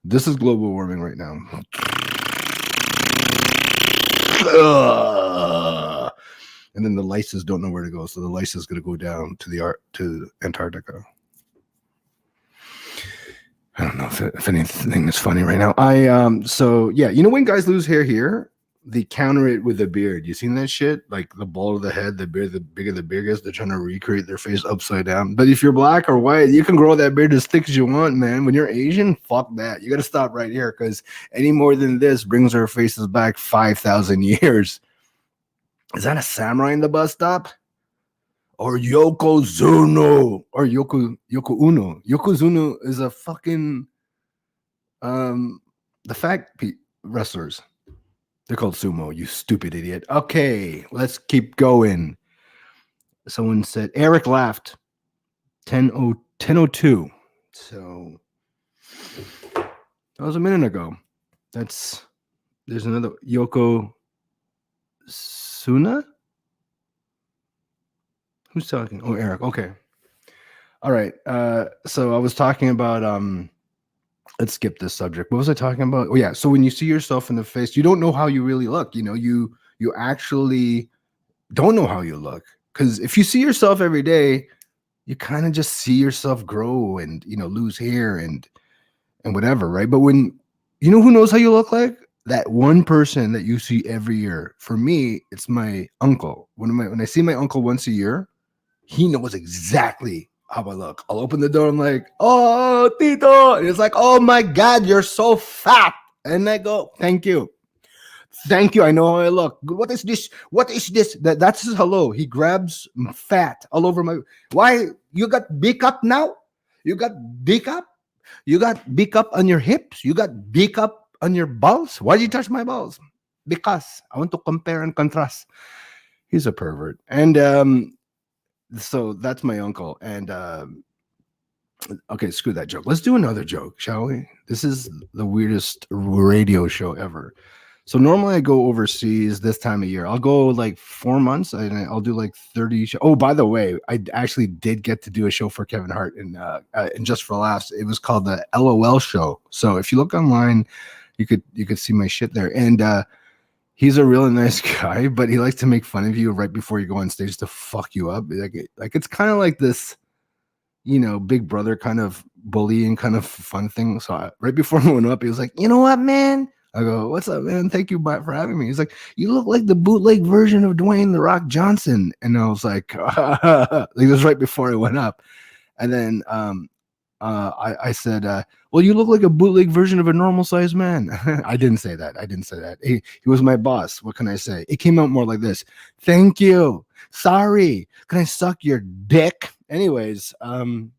This is global warming right now. and then the lices don't know where to go, so the lice is going to go down to Antarctica. I don't know if anything is funny right now. So yeah, you know when guys lose hair here, they counter it with a beard. You seen that shit? Like the bald of the head, the beard, the bigger the biggest. They're trying to recreate their face upside down. But if you're black or white, you can grow that beard as thick as you want, man. When you're Asian, fuck that. You got to stop right here because any more than this brings our faces back 5,000 years. Is that a samurai in the bus stop? Or Yokozuna or Yoko Uno. Yokozuna is a fucking the fat wrestlers. They're called sumo, you stupid idiot. Okay, let's keep going. Someone said Erik laughed. 10:02. So that was a minute ago. There's another Yoko Suna. Who's talking? Oh, Erik. Okay. All right. So I was talking about let's skip this subject. What was I talking about? Oh yeah. So when you see yourself in the face, you don't know how you really look. You know, you actually don't know how you look. Because if you see yourself every day, you kind of just see yourself grow and lose hair and whatever, right? But when who knows how you look like? That one person that you see every year. For me, it's my uncle. When I see my uncle once a year, he knows exactly how I look. I'll open the door. I'm like, oh, Tito. And it's like, oh my God, you're so fat. And I go, thank you. Thank you. I know how I look. What is this? What is this? That's his hello. He grabs fat all over my. Why? You got big up now? You got big up? You got big up on your hips? You got big up on your balls? Why did you touch my balls? Because I want to compare and contrast. He's a pervert. And so that's my uncle. And okay, screw that joke. Let's do another joke, shall we? This is the weirdest radio show ever. So normally I go overseas this time of year. I'll go like 4 months and I'll do like 30 shows. Oh, by the way, I actually did get to do a show for Kevin Hart and Just for Laughs. It was called the LOL show. So if you look online, you could see my shit there. And he's a really nice guy, but he likes to make fun of you right before you go on stage to fuck you up. Like it's kind of like this, Big Brother kind of bullying kind of fun thing. So right before I went up, he was like, you know what, man? I go, what's up, man? Thank you for having me. He's like, you look like the bootleg version of Dwayne "The Rock" Johnson. And I was like, like this was right before I went up. And then I said, well, you look like a bootleg version of a normal sized man. I didn't say that. He was my boss. What can I say? It came out more like this. Thank you. Sorry. Can I suck your dick? Anyways, my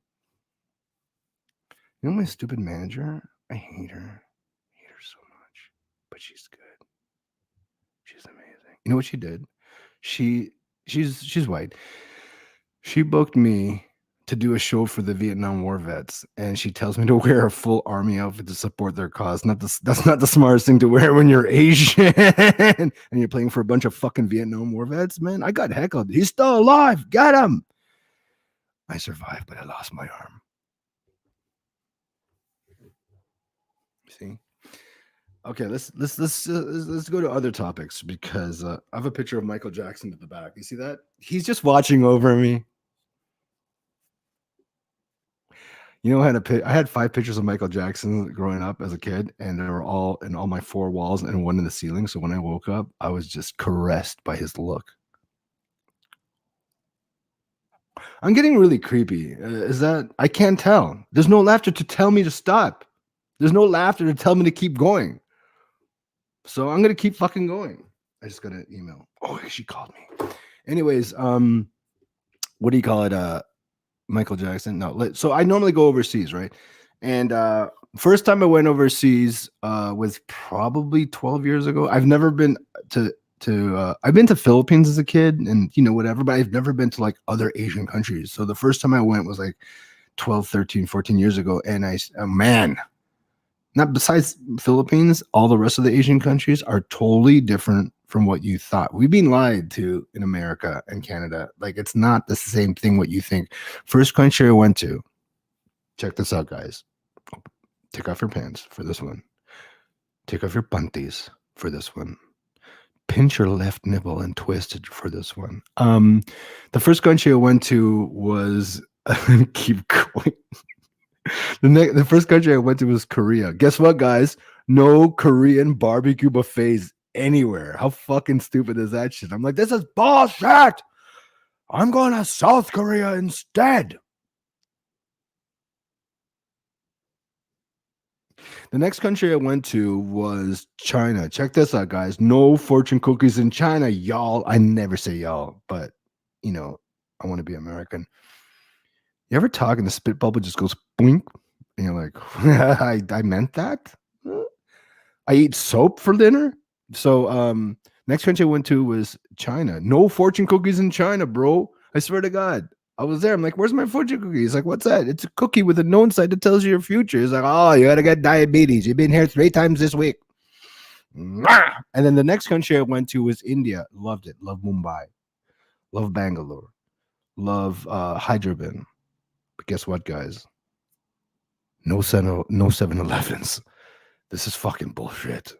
stupid manager? I hate her. So much. But she's good. She's amazing. You know what she did? She's white. She booked me to do a show for the Vietnam War vets, and she tells me to wear a full army outfit to support their cause. That's not the smartest thing to wear when you're Asian and you're playing for a bunch of fucking Vietnam War vets, man. I got heckled. He's still alive. Got him. I survived, but I lost my arm. See? Okay, let's go to other topics because I have a picture of Michael Jackson at the back. You see that? He's just watching over me. I had 5 pictures of Michael Jackson growing up as a kid, and they were all in all my 4 walls and one in the ceiling. So when I woke up, I was just caressed by his look. I'm getting really creepy. Is that I can't tell. There's no laughter to tell me to stop. There's no laughter to tell me to keep going. So I'm gonna keep fucking going. I just got an email. Oh, she called me. Anyways, what do you call it? Michael Jackson. No, so I normally go overseas, right? And first time I went overseas was probably 12 years ago. I've never been to I've been to Philippines as a kid and whatever, but I've never been to like other Asian countries. So the first time I went was like 12, 13, 14 years ago. And man, not besides Philippines, all the rest of the Asian countries are totally different from what you thought. We've been lied to in America and Canada. Like it's not the same thing what you think. First country I went to, check this out, guys. Take off your pants for this one. Take off your panties for this one. pinch your left nipple and twist it for this one. The first country I went to was keep going. The first country I went to was Korea. Guess what, guys? No Korean barbecue buffets anywhere. How fucking stupid is that shit? I'm like, this is bullshit. I'm going to South Korea instead. The next country I went to was China. Check this out, guys. No fortune cookies in China, y'all. I never say y'all, but you know, I want to be American. You ever talk and the spit bubble just goes boink? And you're like, I meant that? I eat soap for dinner. So next country I went to was China. No fortune cookies in China, bro. I swear to God. I was there. I'm like, where's my fortune cookie? He's like, what's that? It's a cookie with a no inside that tells you your future. He's like, oh, you gotta get diabetes. You've been here 3 times this week. And then the next country I went to was India. Loved it. Love Mumbai. Love Bangalore. Love Hyderabad. But guess what, guys? No 7-Elevens. This is fucking bullshit.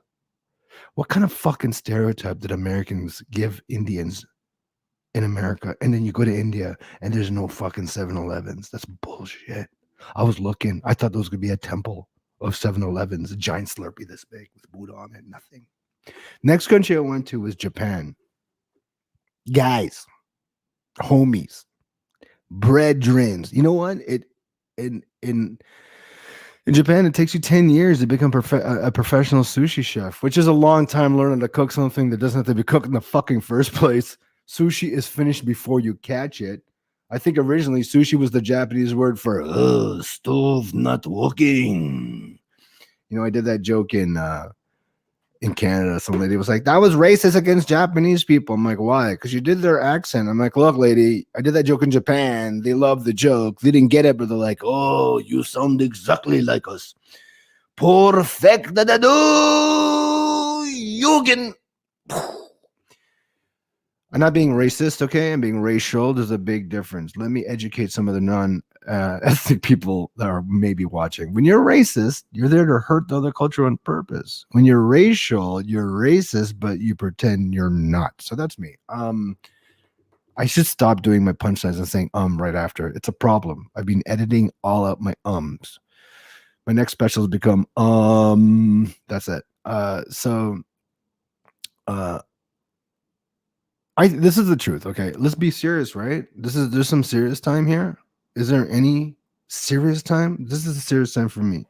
What kind of fucking stereotype did Americans give Indians in America? And then you go to India and there's no fucking 7-Elevens. That's bullshit. I was looking. I thought those could be a temple of 7-Elevens, a giant Slurpee this big with Buddha on it. Nothing. Next country I went to was Japan. Guys, homies, brethrens. You know what? In Japan, it takes you 10 years to become a professional sushi chef, which is a long time learning to cook something that doesn't have to be cooked in the fucking first place. Sushi is finished before you catch it. I think originally sushi was the Japanese word for stove not working. You know, I did that joke in Canada. Some lady was like, that was racist against Japanese people. I'm like, why? Because you did their accent. I'm like, look, lady, I did that joke in Japan. They loved the joke. They didn't get it, but they're like, oh, you sound exactly like us. Perfect. You can. I'm not being racist, okay? I'm being racial. There's a big difference. Let me educate some of the non-ethnic people that are maybe watching. When you're racist, you're there to hurt the other culture on purpose. When you're racial, you're racist, but you pretend you're not. So that's me. I should stop doing my punchlines and saying right after. It's a problem. I've been editing all out my ums. My next special has become That's it. This is the truth, okay? Let's be serious, right? There's some serious time here. Is there any serious time? This is a serious time for me.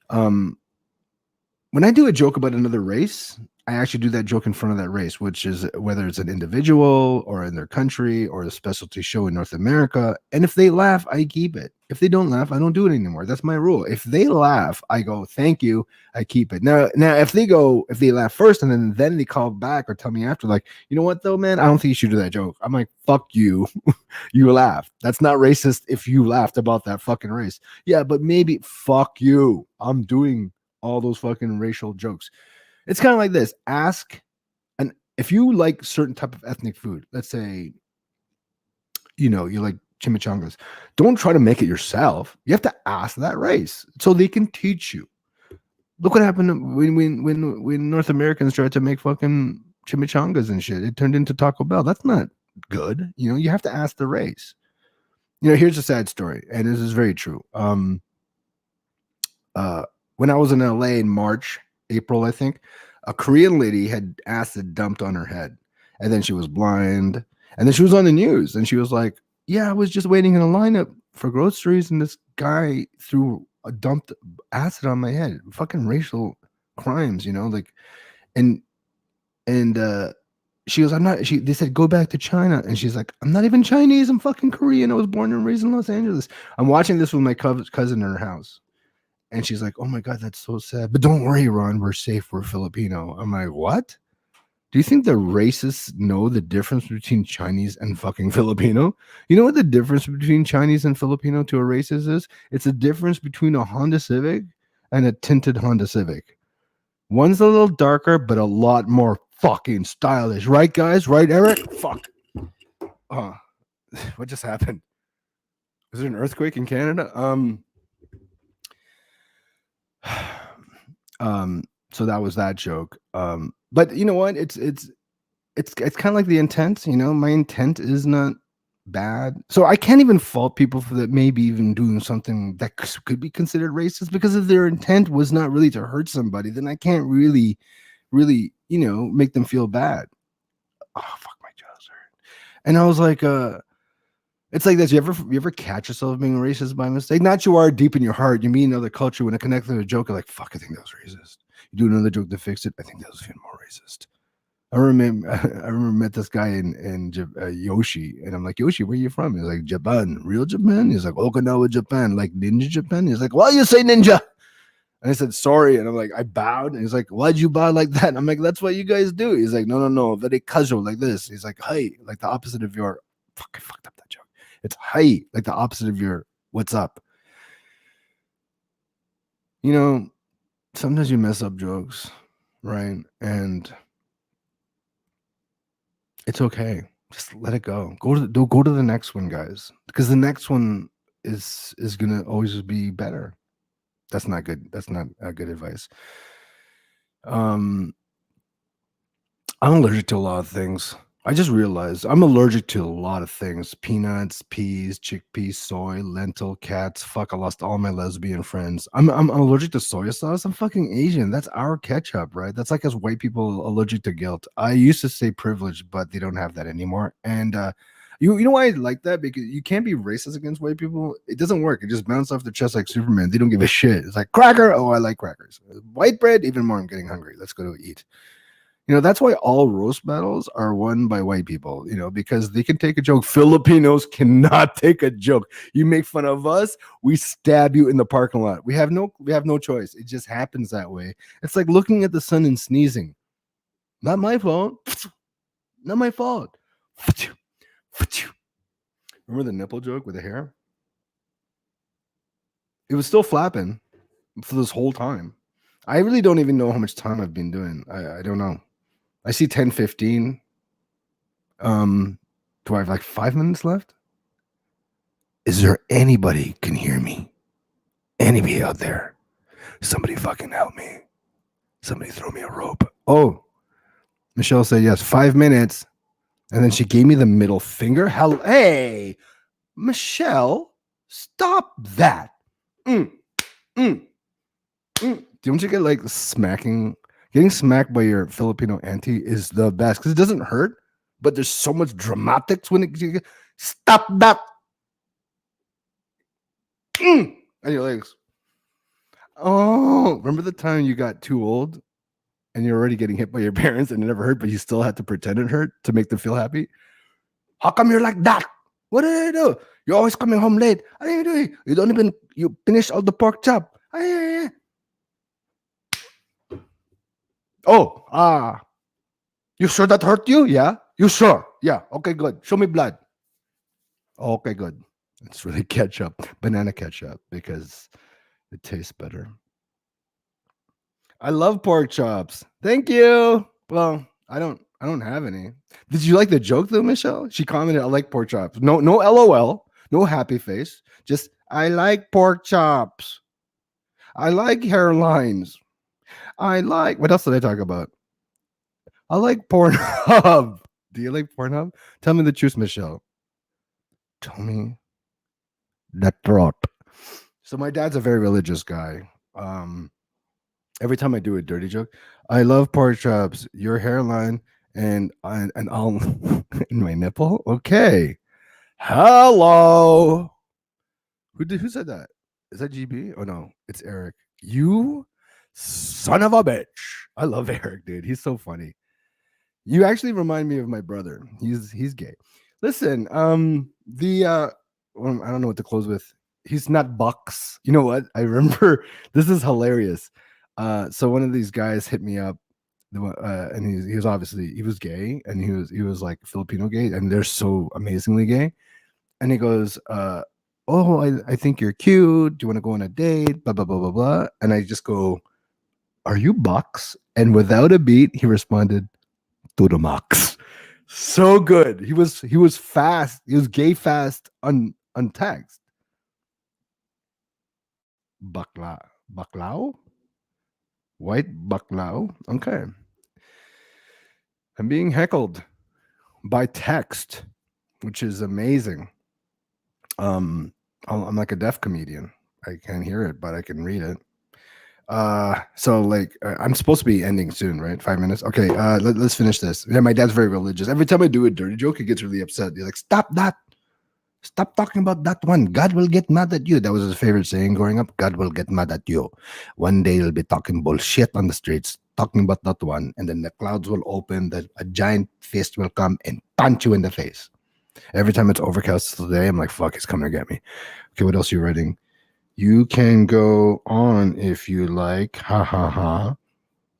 When I do a joke about another race, I actually do that joke in front of that race, which is whether it's an individual or in their country or a specialty show in North America. And if they laugh, I keep it. If they don't laugh, I don't do it anymore. That's my rule. If they laugh, I go, thank you. I keep it. Now, if they laugh first and then they call back or tell me after, like, you know what though, man, I don't think you should do that joke. I'm like, fuck you. You laughed. That's not racist if you laughed about that fucking race. Yeah, but maybe fuck you. I'm doing all those fucking racial jokes. It's kind of like this. Ask, and if you like certain type of ethnic food, let's say, you know, you like chimichangas, don't try to make it yourself. You have to ask that race so they can teach you. Look what happened when North Americans tried to make fucking chimichangas and shit. It turned into Taco Bell. That's not good. You know, you have to ask the race. You know, here's a sad story, and this is very true. When I was in LA in April, I think, a Korean lady had acid dumped on her head, and then she was blind, and then she was on the news, and she was like, yeah, I was just waiting in a lineup for groceries, and this guy dumped acid on my head. Fucking racial crimes, you know, like, and she goes, they said, go back to China. And she's like, I'm not even Chinese. I'm fucking Korean. I was born and raised in Los Angeles. I'm watching this with my cousin in her house. And she's like, oh my God, that's so sad. But don't worry, Ron, we're safe. We're Filipino. I'm like, what? Do you think the racists know the difference between Chinese and fucking Filipino? You know what the difference between Chinese and Filipino to a racist is? It's a difference between a Honda Civic and a tinted Honda Civic. One's a little darker, but a lot more fucking stylish. Right, guys? Right, Eric? Fuck. What just happened? Was there an earthquake in Canada? So that was that joke. But you know what? It's kind of like the intent. My intent is not bad, so I can't even fault people for that. Maybe even doing something that could be considered racist, because if their intent was not really to hurt somebody, then I can't really make them feel bad. Oh fuck, my jaws hurt. And I was like, it's like this. You ever catch yourself being racist by mistake? Not you are deep in your heart. You meet another culture, when it connects to a joke, you're like, fuck, I think that was racist. You do another joke to fix it. I think that was even more racist. I remember met this guy in Yoshi, and I'm like, Yoshi, where are you from? He's like, Japan. Real Japan? He's like, Okinawa, Japan. Like ninja Japan? He's like, why you say ninja? And I said, sorry. And I'm like, I bowed. And he's like, why'd you bow like that? And I'm like, that's what you guys do. He's like, no. Very casual, like this. He's like, hey, like the opposite of your, fuck, I fucked up that joke. It's hey, like the opposite of your what's up. Sometimes you mess up jokes, right? And it's okay. Just let it go. Go to the next one, guys, because the next one is gonna always be better. That's not good. That's not good advice. I'm allergic to a lot of things. I just realized I'm allergic to a lot of things: peanuts, peas, chickpeas, soy, lentil, cats. Fuck, I lost all my lesbian friends. I'm allergic to soy sauce. I'm fucking Asian. That's our ketchup, right? That's like us white people allergic to guilt. I used to say privilege, but they don't have that anymore. And you know why I like that? Because you can't be racist against white people. It doesn't work. It just bounces off their chest like Superman. They don't give a shit. It's like cracker. Oh, I like crackers. White bread, even more. I'm getting hungry. Let's go to eat. That's why all roast battles are won by white people, because they can take a joke. Filipinos cannot take a joke. You make fun of us, we stab you in the parking lot. We have no choice. It just happens that way. It's like looking at the sun and sneezing. Not my fault. Not my fault. Remember the nipple joke with the hair? It was still flapping for this whole time. I really don't even know how much time I've been doing. I don't know. I see 10:15. Do I have like 5 minutes left? Is there anybody can hear me? Anybody out there? Somebody fucking help me. Somebody throw me a rope. Oh, Michelle said yes, 5 minutes. And then she gave me the middle finger. Hey, Michelle, stop that. Don't you get like smacking? Getting smacked by your Filipino auntie is the best because it doesn't hurt, but there's so much dramatics when it. Stop that! And your legs. Oh, remember the time you got too old and you're already getting hit by your parents and it never hurt, but you still had to pretend it hurt to make them feel happy? How come you're like that? What did I do? You're always coming home late. What are you doing? You finished all the pork chop. Oh, you sure that hurt you? Yeah. You sure? Yeah. Okay, good. Show me blood. Okay, good. It's really ketchup, banana ketchup, because it tastes better. I love pork chops. Thank you. Well, I don't have any. Did you like the joke though, Michelle? She commented, I like pork chops. No LOL, no happy face. Just I like pork chops. I like hairlines. What else did I talk about? I like Pornhub. Do you like Pornhub? Tell me the truth, Michelle. Tell me the truth. So my dad's a very religious guy. Every time I do a dirty joke, I love pork chops, your hairline, and I'll in my nipple. Okay. Hello. Who said that? Is that GB? Oh no, it's Eric. You son of a bitch. I love Eric, dude. He's so funny. You actually remind me of my brother. He's gay. Listen, I don't know what to close with. He's not bucks. You know what? I remember this is hilarious. So one of these guys hit me up, and he was gay, and he was like Filipino gay, and they're so amazingly gay. And he goes, oh, I think you're cute. Do you want to go on a date? Blah blah blah blah blah. And I just go, are you bucks? And without a beat, he responded, to the max. So good. He was fast. He was gay fast on text. Baklao? White baklao. Okay. I'm being heckled by text, which is amazing. I'm like a deaf comedian. I can't hear it, but I can read it. So like I'm supposed to be ending soon, right? 5 minutes. Okay. Let's finish this. Yeah, my dad's very religious. Every time I do a dirty joke, he gets really upset. He's like, "Stop that! Stop talking about that one. God will get mad at you." That was his favorite saying growing up. God will get mad at you. One day you'll be talking bullshit on the streets, talking about that one, and then the clouds will open. A giant fist will come and punch you in the face. Every time it's overcast today, I'm like, "Fuck, he's coming to get me." Okay, what else are you writing? You can go on if you like. Ha ha ha.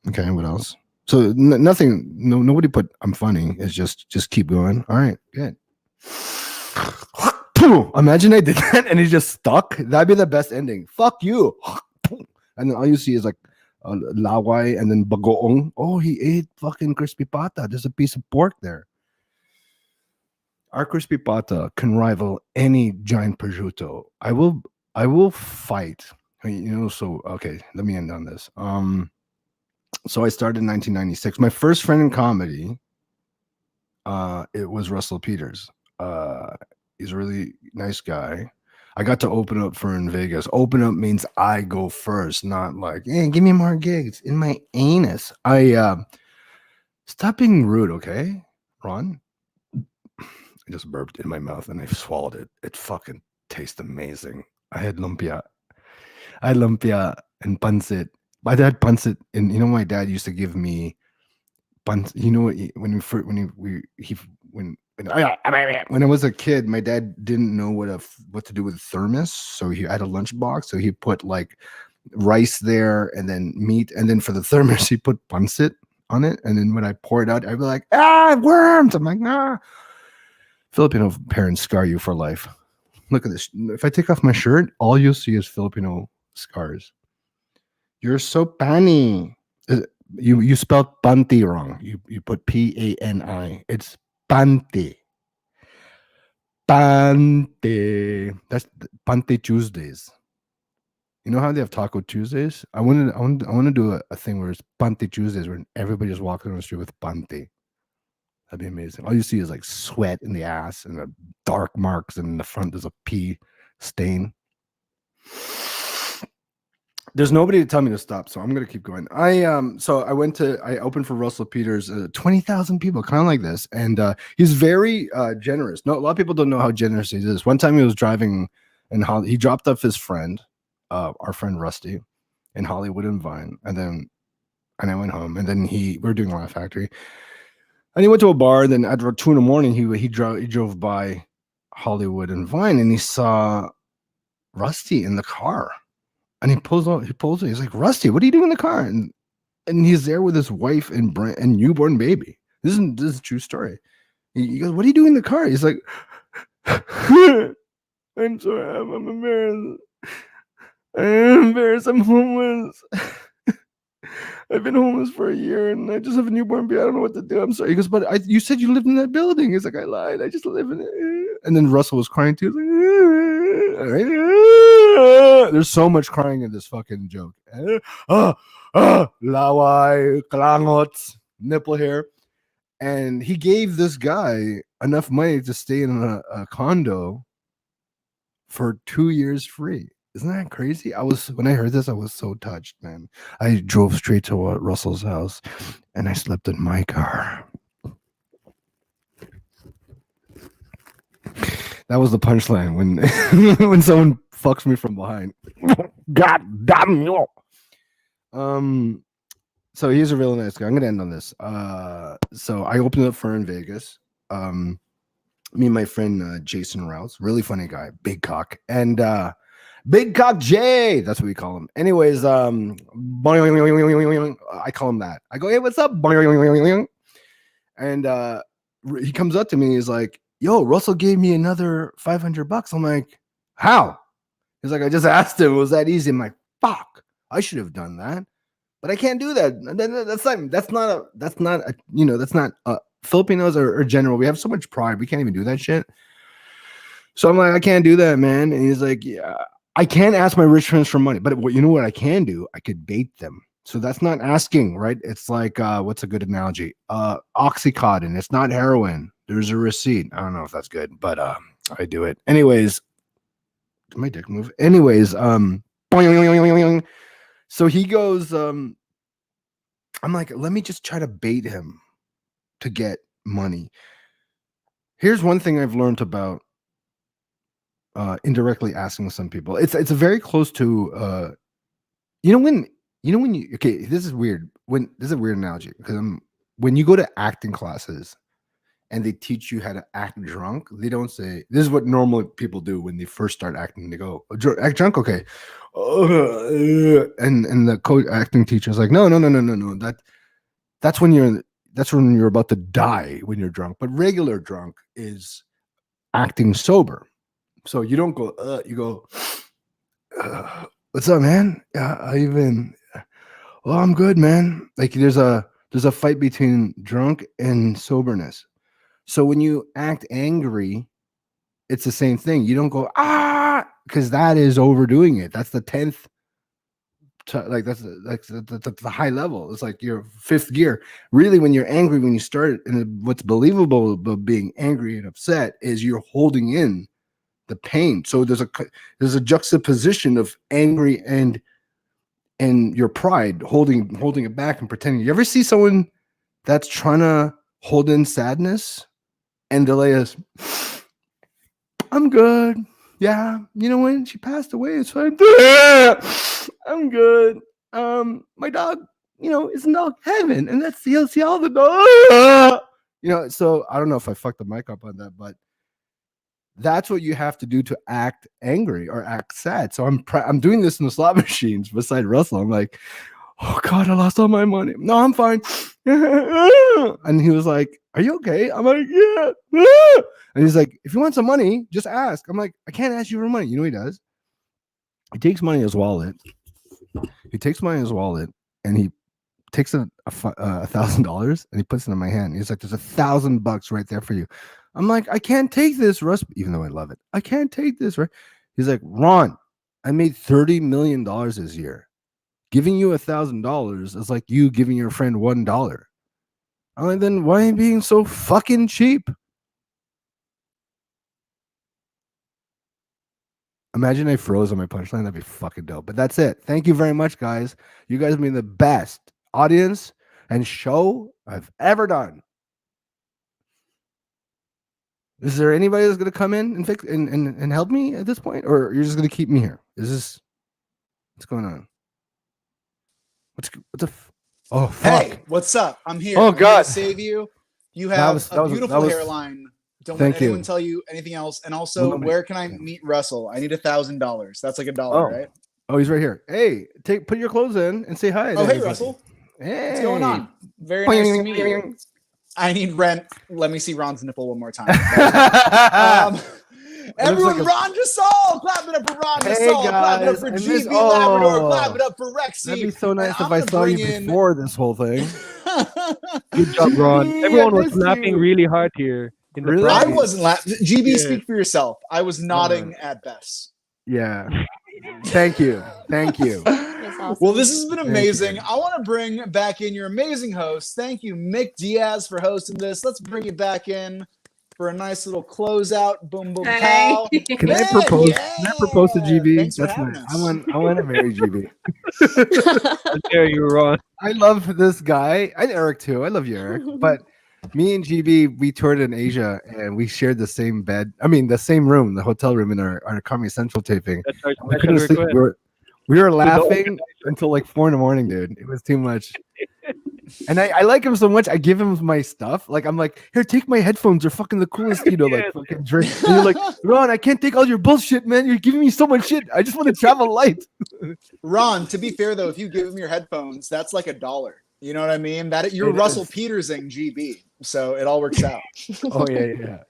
Okay, what else? So nothing. Nobody put I'm funny. It's just keep going. All right, good. Imagine I did that and he just stuck. That'd be the best ending. Fuck you. And then all you see is like laway and then bagoong. Oh, he ate fucking crispy pata. There's a piece of pork there. Our crispy pata can rival any giant prosciutto. I will fight. So okay, let me end on this. So I started in 1996. My first friend in comedy, it was Russell Peters. He's a really nice guy. I got to open up for in Vegas. Open up means I go first, not like, hey, give me more gigs in my anus. Stop being rude, okay, Ron? I just burped in my mouth and I swallowed it. It fucking tastes amazing. I had lumpia and pancit. My dad pancit, and my dad used to give me pancit. When I was a kid, my dad didn't know what to do with thermos, so he had a lunchbox. So he put like rice there, and then meat, and then for the thermos he put pancit on it. And then when I pour it out, I'd be like, worms. I'm like, nah. Filipino parents scar you for life. Look at this. If I take off my shirt, all you'll see is Filipino scars. You're so pani. You spelled panty wrong. You put Pani. It's panty. Panty. That's Panty Tuesdays. You know how they have Taco Tuesdays? I want to do a thing where it's Panty Tuesdays, where everybody just walking on the street with panty. That'd be amazing. All you see is like sweat in the ass and the dark marks, and in the front there's a pee stain. There's nobody to tell me to stop, so I'm gonna keep going. I opened for Russell Peters, 20,000 people, kind of like this, and he's very generous. No, a lot of people don't know how generous he is. One time he was driving in he dropped off his friend, our friend Rusty, in Hollywood and Vine, and I went home, and then we were doing Laugh Factory. And he went to a bar. Then at 2 a.m, he drove by Hollywood and Vine, and he saw Rusty in the car. And he pulls out. He's like, "Rusty, what are you doing in the car?" And he's there with his wife and newborn baby. This is a true story. He goes, "What are you doing in the car?" He's like, "I'm sorry, I'm embarrassed. I'm embarrassed. I'm homeless. I've been homeless for a year and I just have a newborn baby. I don't know what to do. I'm sorry." He goes, "But you said you lived in that building." He's like, "I lied. I just live in it." And then Russell was crying too. Like, there's so much crying in this fucking joke. Laway, kalangot, nipple hair. And he gave this guy enough money to stay in a condo for 2 years free. Isn't that crazy? When I heard this, I was so touched, man. I drove straight to Russell's house and I slept in my car. That was the punchline when someone fucks me from behind. God damn you. So he's a really nice guy. I'm gonna end on this. So I opened up for in Vegas. Me and my friend Jason Rouse, really funny guy, big cock, and Big Cock Jay, that's what we call him. Anyways, I call him that. I go, "Hey, what's up?" And he comes up to me. He's like, "Yo, Russell gave me another $500." I'm like, "How?" He's like, "I just asked him. It was that easy." I'm like, "Fuck, I should have done that, but I can't do that." That's not Filipinos or general. We have so much pride. We can't even do that shit. So I'm like, "I can't do that, man." And he's like, "Yeah, I can't ask my rich friends for money, but you know what I can do? I could bait them." So that's not asking, right? It's like what's a good analogy? Oxycontin. It's not heroin. There's a receipt. I don't know if that's good, but I do it anyways. Did my dick move? Anyways, so he goes. I'm like, let me just try to bait him to get money. Here's one thing I've learned about indirectly asking some people. It's a very close to when you okay, this is weird. This is a weird analogy because when you go to acting classes and they teach you how to act drunk, they don't say this is what normal people do when they first start acting. They go, act drunk, okay. And the acting teacher is like, no. That's when you're about to die when you're drunk. But regular drunk is acting sober. So you don't go, you go, what's up, man? How you been? Well, I'm good, man. Like there's a fight between drunk and soberness. So when you act angry, it's the same thing. You don't go, because that is overdoing it. That's the 10th. That's the high level. It's like your 5th gear. Really, when you're angry, when you start, and what's believable about being angry and upset is you're holding in the pain. So there's a juxtaposition of angry and your pride, holding it back and pretending. You ever see someone that's trying to hold in sadness and delay us? I'm good. Yeah, you know when she passed away, it's fine. I'm good. My dog, is in dog heaven, and that's he'll see all the dogs. So I don't know if I fucked the mic up on that, but that's what you have to do to act angry or act sad. So I'm doing this in the slot machines beside Russell. I'm like, oh God, I lost all my money. No, I'm fine. And he was like, are you okay? I'm like, yeah. And he's like, if you want some money, just ask. I'm like, I can't ask you for money. You know what he does? He takes money in his wallet. And he takes $1,000 and he puts it in my hand. He's like, there's $1,000 right there for you. I'm like, I can't take this, Russ, even though I love it. I can't take this, right? He's like, Ron, I made $30 million this year. Giving you $1,000 is like you giving your friend $1. I'm like, then why are you being so fucking cheap? Imagine I froze on my punchline. That'd be fucking dope. But that's it. Thank you very much, guys. You guys have been the best audience and show I've ever done. Is there anybody that's going to come in and fix and help me at this point? Or you're just going to keep me here? What's going on? Oh, fuck. Hey, what's up? I'm here. Oh, I'm God. here to save you. You have a beautiful hairline. Don't let anyone tell you anything else. And also, where can I meet Russell? I need $1,000. That's like $1, right? Oh, he's right here. Hey, put your clothes in and say hi. Oh, hey, Russell. Hey. What's going on? Very nice to meet you. I need rent. Let me see Ron's nipple one more time. Everyone, like Ron Josol! Clap it up for Ron Josol! Clap it up for GB Labrador! Clap it up for Rexy! That'd be so nice if I saw you before this whole thing. Good job, Ron. Everyone was laughing really hard here. Really? I wasn't laughing. GB, speak for yourself. I was nodding at best. Yeah. Thank you. Awesome. Well, this has been amazing. I want to bring back in your amazing host. Thank you, Mick Diaz, for hosting this. Let's bring it back in for a nice little closeout. Boom, boom, pow. Can I propose? Yeah. Can I propose to GB? Thanks for That's having nice. us. I want to marry GB. There you, Ron. I love this guy. And Eric too. I love you, Eric. But me and GB, we toured in Asia and we shared the same bed. I mean, the same room, the hotel room in our Comedy Central taping. That's our We couldn't sleep. We were laughing until like 4 a.m, dude. It was too much. And I like him so much. I give him my stuff. Like I'm like, here, take my headphones. They're fucking the coolest, like fucking drink. And you're like, Ron, I can't take all your bullshit, man. You're giving me so much shit. I just want to travel light. Ron, to be fair though, if you give him your headphones, that's like $1. You know what I mean? That you're Russell Petersing GB, so it all works out. Oh yeah.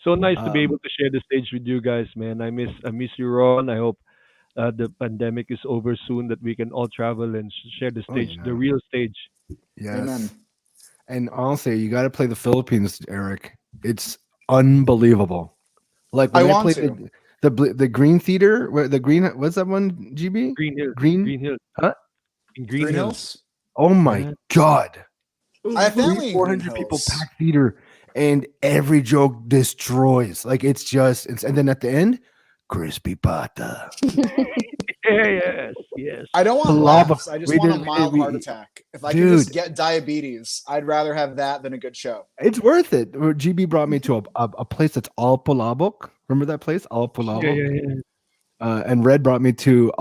So nice to be able to share the stage with you guys, man. I miss you, Ron. I hope the pandemic is over soon, that we can all travel and share the stage, the real stage. Yes. Amen. And honestly, you got to play the Philippines, Eric. It's unbelievable. Like when I played the Green Theater, where the Green, what's that one? GB Green Hills. Green. Green Hills. Huh? In Green Hills. Oh my God! I have family in 400 Green people Hills. packed theater, and every joke destroys. Like it's and then at the end, crispy pata. Yes. I don't want Palava. laughs. I just We want a did- mild we- heart attack. If I can just Dude. get diabetes, I'd rather have that than a good show. It's worth it. GB brought me to a place that's all palabok. Remember that place? All palabok. Yeah. And Red brought me to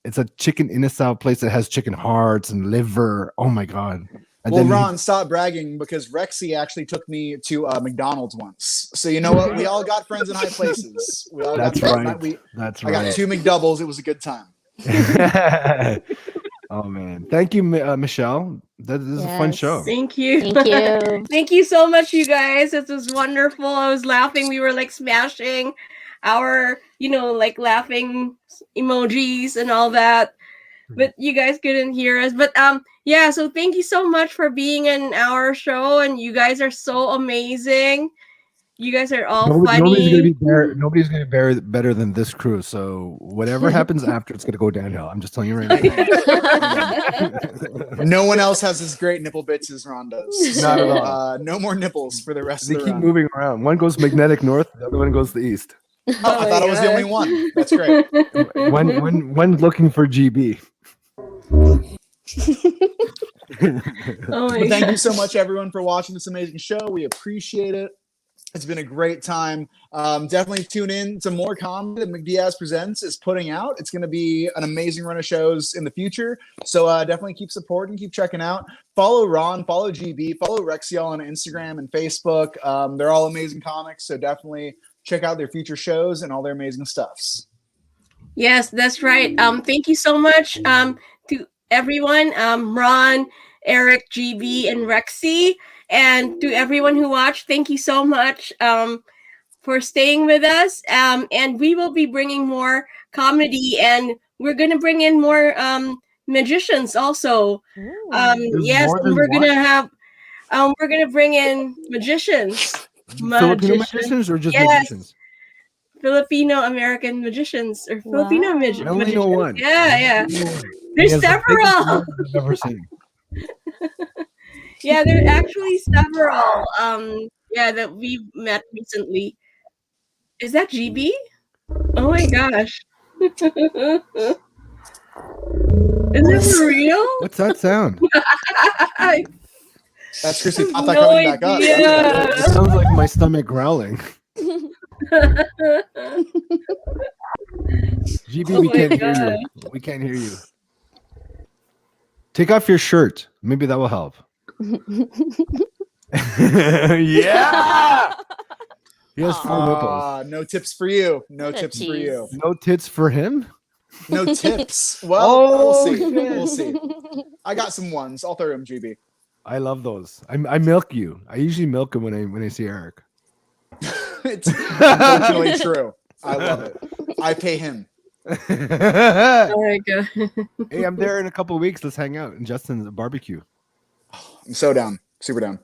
it's a chicken inasal place that has chicken hearts and liver. Oh my God. And Well, then Ron, stop bragging because Rexy actually took me to McDonald's once. So you know what? We all got friends in high places. We all That's got friends. right. That's I got right. 2 McDoubles. It was a good time. Oh man. Thank you, Michelle. This is a fun Yes. show. Thank you. Thank you. Thank you so much, you guys. This was wonderful. I was laughing. We were like smashing our, like laughing emojis and all that. But you guys couldn't hear us. But yeah, so thank you so much for being in our show. And you guys are so amazing. You guys are all funny. Nobody's gonna be better than this crew. So whatever happens after, it's gonna go downhill. I'm just telling you right now. No one else has as great nipple bits as Ron does. Not at So, all. no more nipples for the rest They of the keep round. moving around. One goes magnetic north, the other one goes the east. Oh, I thought I was the only one. That's great. One's looking for GB. Oh my But thank God. you so much, everyone, for watching this amazing show. We appreciate it. It's been a great time. Definitely tune in to more comedy that Diaz Presents is putting out. It's going to be an amazing run of shows in the future. So definitely keep supporting, keep checking out. Follow Ron, follow GB, follow Rexy on Instagram and Facebook. They're all amazing comics. So definitely check out their future shows and all their amazing stuffs. Yes, that's right. Thank you so much to everyone, Ron, Erik, GB, and Rexy, and to everyone who watched. Thank you so much for staying with us. And we will be bringing more comedy, and we're gonna bring in more magicians also. Yes, more and than we're one? gonna have we're gonna bring in magicians. Filipino magicians or just Yes. magicians? Filipino American magicians or Filipino Wow. magicians. I only know one. Yeah. He There's has the biggest several. nose I've ever seen. Yeah, there are actually several. That we've met recently. Is that GB? Oh my gosh. Is that for real? What's that sound? That's Chrissy Pata No coming back up. idea. It sounds like my stomach growling. GB, Oh we my can't hear God. you. We can't hear you. Take off your shirt. Maybe that will help. Yeah. He has full nipples. No tips for you. No What a tips for tease. you. No tits for him. No tips. Well, Oh, we'll see. shit. We'll see. I got some ones. I'll throw them, GB. I love those. I milk you. I usually milk him when I see Erik. It's unfortunately true. I love it. I pay him. Oh my god. Hey, I'm there in a couple of weeks. Let's hang out in Justin's barbecue. I'm so down. Super down.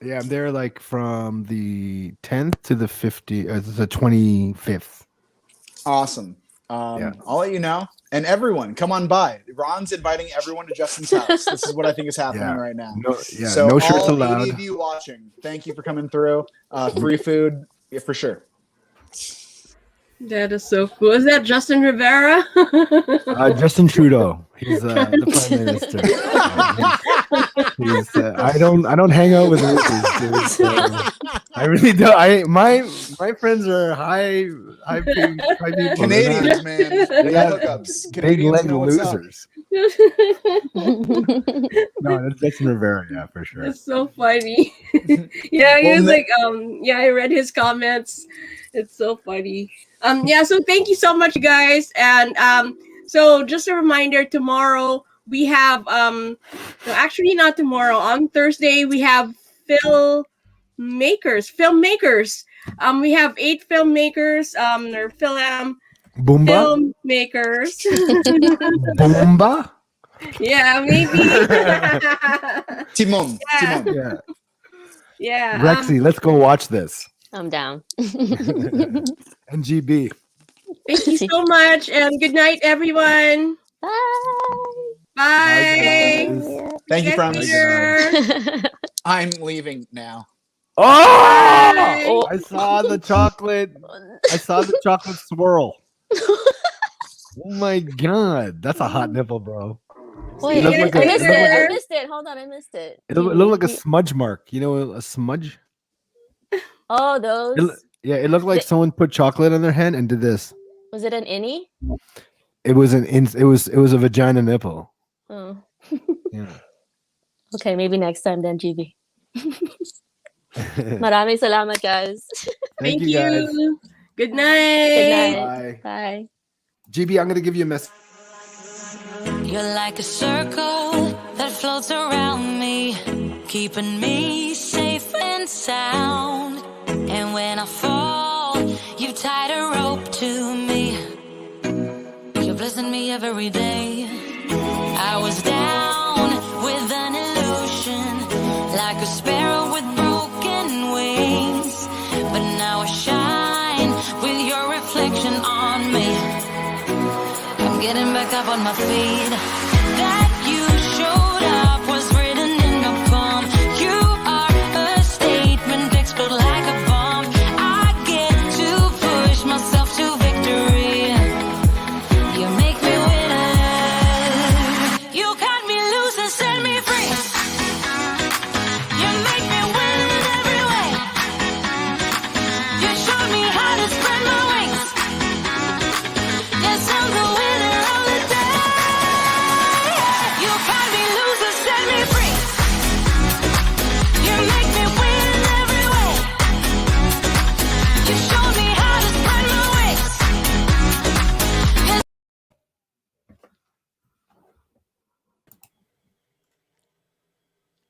Yeah, I'm there like from the 10th to the 25th. Awesome. Yeah. I'll let you know. And everyone, come on by. Ron's inviting everyone to Justin's house. This is what I think is happening Yeah. right now. No, yeah, So no shirts all allowed. 80 of you watching, thank you for coming through. Free food, yeah, for sure. That is so cool. Is that Justin Rivera? Justin Trudeau. He's the prime minister. I don't hang out with losers, dude. So I really don't. My friends are high people. Canadians, man. They got hookups. Big Canadians leg know what's up. losers. No, that's Justin Rivera, yeah, for sure. It's so funny. Yeah, he Well, was like, I read his comments. It's so funny. So thank you so much, guys. And so just a reminder, tomorrow we have no, actually not tomorrow. On Thursday we have filmmakers. We have 8 filmmakers. They're Fil-Am Boomba? filmmakers. Boomba? Yeah, maybe. Timon. Yeah. Timon. Yeah. Yeah. Rexy, let's go watch this. I'm down. And GB. Thank you so much, and good night, everyone. Bye. Bye. guys. Thank you, See promise. later. I'm leaving now. Oh! Bye. I saw the chocolate. I saw the chocolate swirl. Oh my god, that's a hot nipple, bro. Wait, It looked like I a- missed it looked it. like I a- missed it. Hold on, I missed it. It looked like a smudge mark. You know, a smudge. Oh, those. Yeah, it looked like someone put chocolate on their hand and did this. Was it an innie? It was it was a vagina nipple. Oh. Yeah. Okay, maybe next time then, GB. Maraming salamat, guys. Thank you guys. you. Good night. Good night. Bye. Bye. GB, I'm gonna give you a message. You're like a circle that floats around me, keeping me safe and sound. And when I fall, you tied a rope to me. You're blessing me every day. I was down with an illusion, like a sparrow with broken wings. But now I shine with your reflection on me. I'm getting back up on my feet.